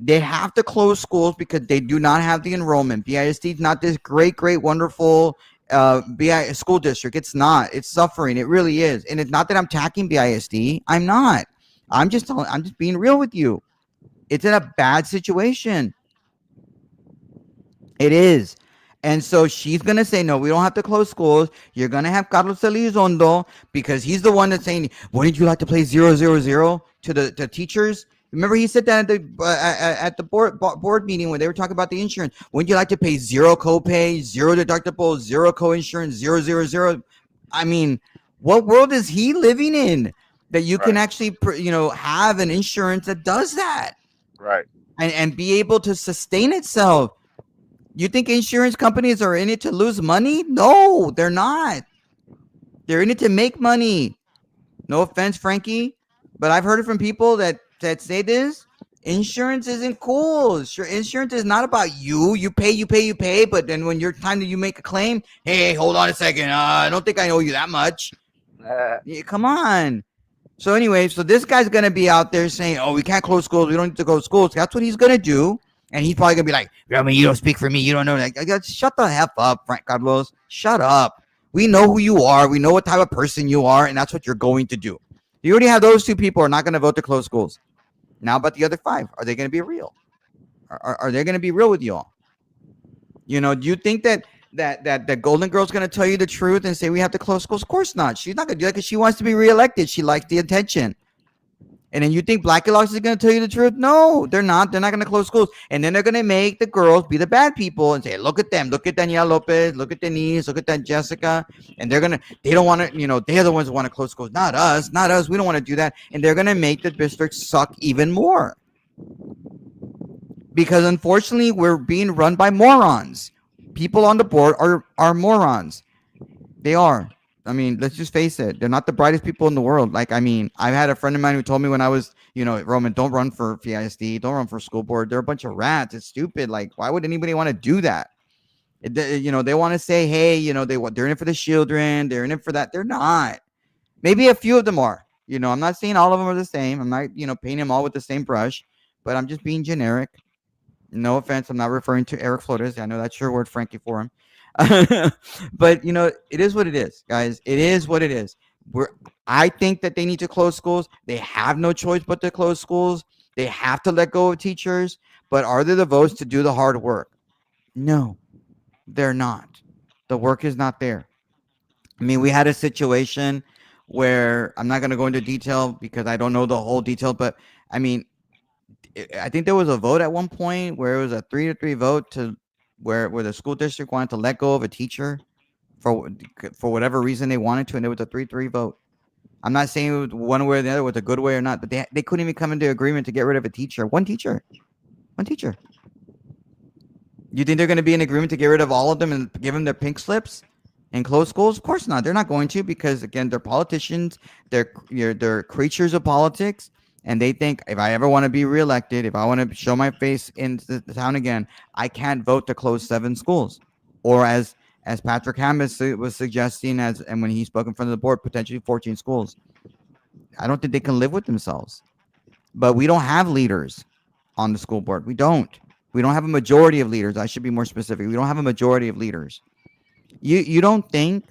Speaker 4: They have to close schools because they do not have the enrollment. BISD is not this great, wonderful school district. It's not. It's suffering. It really is. And it's not that I'm attacking BISD. I'm not. I'm just being real with you. It's in a bad situation. It is. And so she's going to say, no, we don't have to close schools. You're going to have Carlos Elizondo, because he's the one that's saying, wouldn't you like to play 000 to the teachers? Remember, he said that at the board meeting when they were talking about the insurance. Wouldn't you like to pay 0 copay, 0 deductible, 0 co-insurance, 000? I mean, what world is he living in that you can actually, have an insurance that does that?
Speaker 6: Right.
Speaker 4: And be able to sustain itself. You think insurance companies are in it to lose money? No, they're not. They're in it to make money. No offense, Frankie, but I've heard it from people that say this. Insurance isn't cool. Insurance is not about you. You pay. But then when you're time that you make a claim, hey, hold on a second. I don't think I owe you that much. Yeah, come on. So anyway, this guy's going to be out there saying, we can't close schools. We don't need to go to schools. That's what he's going to do. And he's probably going to be like, I mean, you don't speak for me. You don't know. Like, shut the F up, Frank Carlos. Shut up. We know who you are. We know what type of person you are. And that's what you're going to do. You already have those two people who are not going to vote to close schools. Now about the other 5. Are they going to be real? Are they going to be real with you all? Do you think that Golden Girl's going to tell you the truth and say we have to close schools? Of course not. She's not going to do that because she wants to be reelected. She likes the attention. And then you think Blackhawks is going to tell you the truth? No, they're not. They're not going to close schools. And then they're going to make the girls be the bad people and say, look at them. Look at Danielle Lopez. Look at Denise. Look at that Jessica. And they don't want to, they're the ones who want to close schools. Not us. We don't want to do that. And they're going to make the district suck even more. Because unfortunately, we're being run by morons. People on the board are morons. They are. I mean, let's just face it. They're not the brightest people in the world. Like, I mean, I've had a friend of mine who told me when I was, Roman, don't run for FISD. Don't run for school board. They're a bunch of rats. It's stupid. Like, why would anybody want to do that? They want to say, hey, they're in it for the children. They're in it for that. They're not. Maybe a few of them are. I'm not saying all of them are the same. I'm not, painting them all with the same brush. But I'm just being generic. No offense. I'm not referring to Eric Flores. I know that's your word, Frankie, for him. But it is what it is, guys. It is what it is. I think that they need to close schools. They have no choice but to close schools. They have to let go of teachers. But are there the votes to do the hard work? No, they're not. The work is not there. I mean, we had a situation where I'm not going to go into detail because I don't know the whole detail, but I mean, I think there was a vote at one point where it was a 3-3 vote to where the school district wanted to let go of a teacher for whatever reason they wanted to, and it was a 3-3 vote. I'm not saying it was one way or the other, was a good way or not, but they couldn't even come into agreement to get rid of a teacher. One teacher. You think they're going to be in agreement to get rid of all of them and give them their pink slips and close schools? Of course not. They're not going to, because again, they're politicians. They're creatures of politics. And they think, if I ever want to be reelected, if I want to show my face in the town again, I can't vote to close 7 schools. Or as Patrick Hammond was suggesting, and when he spoke in front of the board, potentially 14 schools. I don't think they can live with themselves. But we don't have leaders on the school board. We don't. We don't have a majority of leaders. I should be more specific. We don't have a majority of leaders. You don't think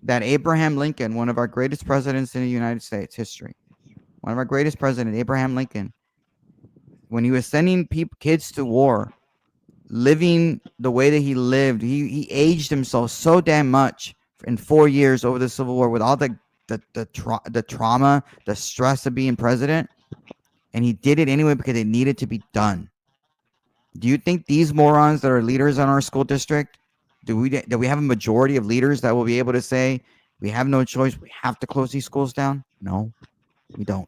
Speaker 4: that Abraham Lincoln, one of our greatest presidents in the United States history, one of our greatest presidents, Abraham Lincoln, when he was sending kids to war, living the way that he lived, he aged himself so damn much in 4 years over the Civil War with all the trauma, the stress of being president, and he did it anyway because it needed to be done. Do you think these morons that are leaders in our school district, do we have a majority of leaders that will be able to say we have no choice, we have to close these schools down? No, we don't.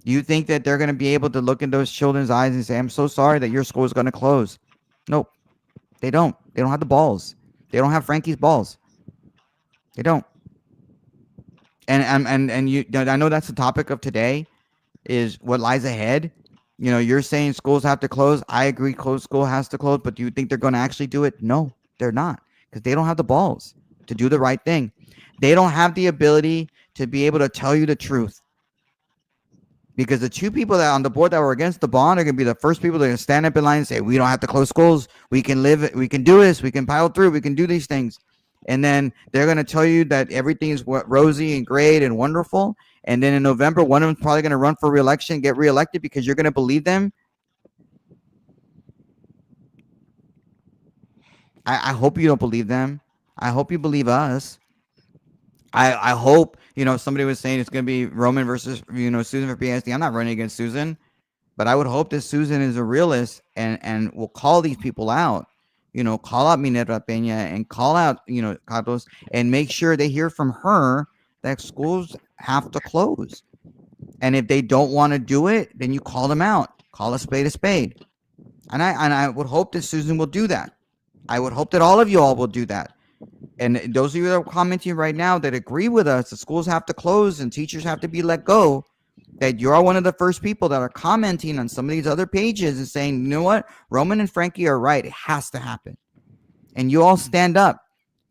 Speaker 4: Do you think that they're going to be able to look in those children's eyes and say, I'm so sorry that your school is going to close? Nope, they don't. They don't have the balls. They don't have Frankie's balls. They don't. And you, I know that's the topic of today, is what lies ahead. You know, you're saying schools have to close. I agree, school has to close. But do you think they're going to actually do it? No, they're not, because they don't have the balls to do the right thing. They don't have the ability to be able to tell you the truth. Because the two people that on the board that were against the bond are going to be the first people that are going to stand up in line and say, we don't have to close schools. We can live. We can do this. We can pile through. We can do these things. And then they're going to tell you that everything is rosy and great and wonderful. And then in November, one of them's probably going to run for re-election, get reelected, because you're going to believe them. I hope you don't believe them. I hope you believe us. I hope, you know, somebody was saying it's going to be Roman versus, you know, Susan for PSD. I'm not running against Susan, but I would hope that Susan is a realist and will call these people out, you know, call out Minerva Peña and call out, you know, Carlos, and make sure they hear from her that schools have to close. And if they don't want to do it, then you call them out. Call a spade a spade. And I would hope that Susan will do that. I would hope that all of you all will do that. And those of you that are commenting right now that agree with us, the schools have to close and teachers have to be let go, that you're one of the first people that are commenting on some of these other pages and saying, you know what, Roman and Frankie are right. It has to happen. And you all stand up.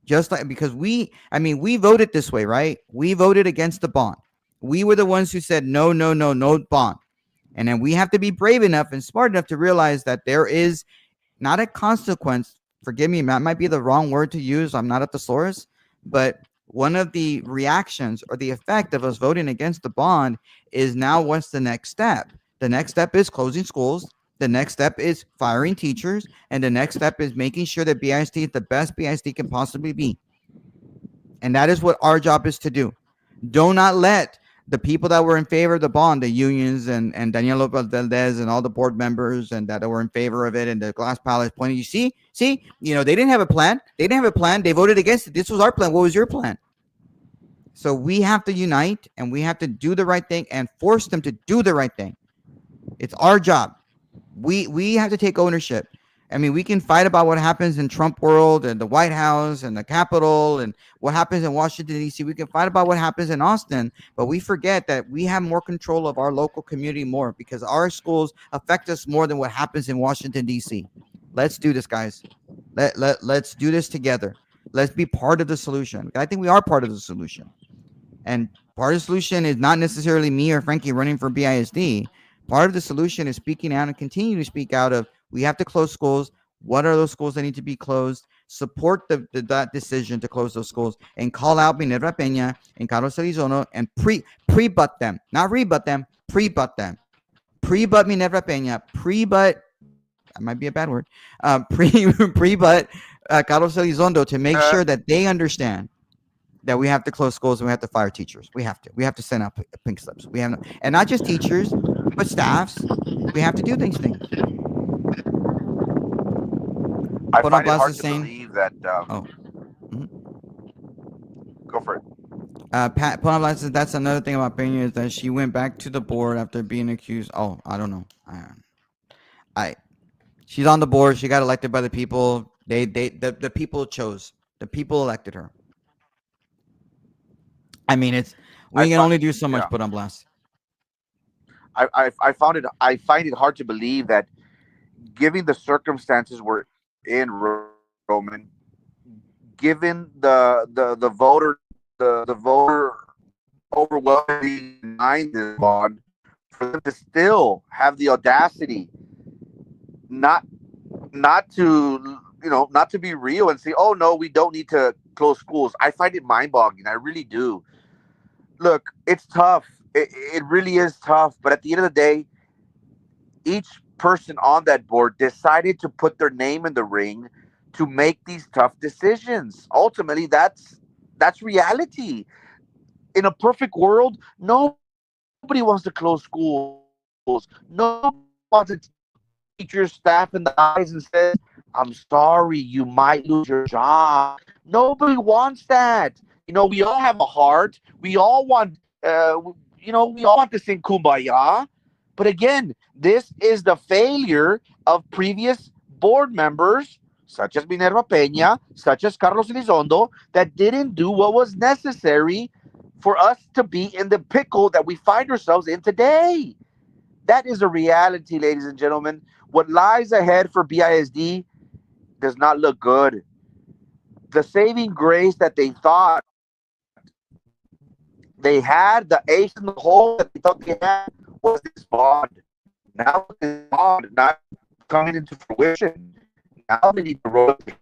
Speaker 4: Just like, because we voted this way, right? We voted against the bond. We were the ones who said, no bond. And then we have to be brave enough and smart enough to realize that there is not a consequence. Forgive me, that might be the wrong word to use. I'm not a thesaurus, but one of the reactions or the effect of us voting against the bond is now what's the next step? The next step is closing schools. The next step is firing teachers. And the next step is making sure that BISD is the best BISD can possibly be. And that is what our job is to do. Do not let the people that were in favor of the bond, the unions and Daniel Lopez Valdez and all the board members and that were in favor of it and the Glass Palace pointing, you see, you know, they didn't have a plan. They didn't have a plan. They voted against it. This was our plan. What was your plan? So we have to unite and we have to do the right thing and force them to do the right thing. It's our job. We have to take ownership. I mean, we can fight about what happens in Trump world and the White House and the Capitol and what happens in Washington, D.C. We can fight about what happens in Austin, but we forget that we have more control of our local community more because our schools affect us more than what happens in Washington, D.C. Let's do this, guys. Let's do this together. Let's be part of the solution. I think we are part of the solution. And part of the solution is not necessarily me or Frankie running for BISD. Part of the solution is speaking out and continue to speak out of we have to close schools. What are those schools that need to be closed? Support that decision to close those schools and call out Minerva Peña and Carlos Elizondo and pre-butt them, not rebut them, pre-butt them. Pre-butt Minerva Peña, pre-butt, that might be a bad word, pre-butt Carlos Elizondo to make sure that they understand that we have to close schools and we have to fire teachers. We have to send out pink slips. We have and not just teachers, but staffs. We have to do these things.
Speaker 6: I find it hard to believe that. Go for it.
Speaker 4: Pat Ponablas says that's another thing about Peña is that she went back to the board after being accused. Oh, I don't know. She's on the board. She got elected by the people. The people chose. The people elected her. I mean, we can only do so much. Put on blast.
Speaker 6: I find it hard to believe that, given the circumstances we're in, Roman, given the voter overwhelming behind this bond, for them to still have the audacity not not to not to be real and say, oh no, we don't need to close schools. I find it mind-boggling. I really do. Look, it's tough. It really is tough. But at the end of the day, each person on that board decided to put their name in the ring to make these tough decisions. Ultimately, that's reality. In a perfect world, nobody wants to close schools. Nobody wants to teachers, staff in the eyes and says, I'm sorry, you might lose your job. Nobody wants that. We all have a heart. We all want, we all want to sing Kumbaya. But again, this is the failure of previous board members, such as Minerva Peña, such as Carlos Elizondo, that didn't do what was necessary for us to be in the pickle that we find ourselves in today. That is a reality, ladies and gentlemen. What lies ahead for BISD does not look good. The saving grace that they thought they had, the ace in the hole that they thought they had, was this bond. Now this bond not coming into fruition. Now they need to roll it.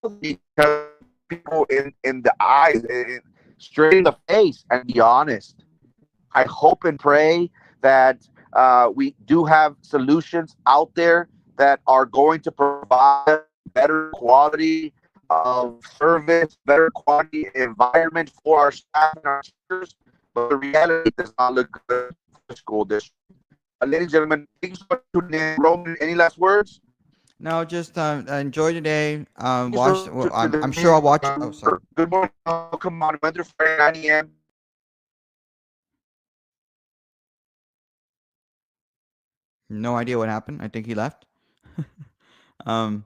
Speaker 6: They need to tell people in the eyes, straight in the face, and be honest. I hope and pray that we do have solutions out there that are going to provide better quality of service, better quality environment for our staff and our teachers. But the reality does not look good for the school district. Ladies and gentlemen, thanks for tuning in. Roman, any last words?
Speaker 4: No, just enjoy today.
Speaker 6: Thanks
Speaker 4: Watch.
Speaker 6: for
Speaker 4: Well,
Speaker 6: tuning
Speaker 4: I'm sure I'll
Speaker 6: in.
Speaker 4: watch. Oh, sorry.
Speaker 6: Good morning. Welcome on Monday, Friday, 9 a.m.
Speaker 4: No idea what happened. I think he left. um,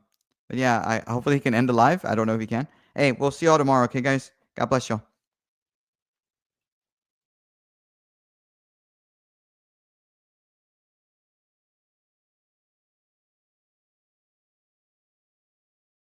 Speaker 4: but yeah, I hopefully he can end the live. I don't know if he can. Hey, we'll see y'all tomorrow. Okay, guys. God bless y'all.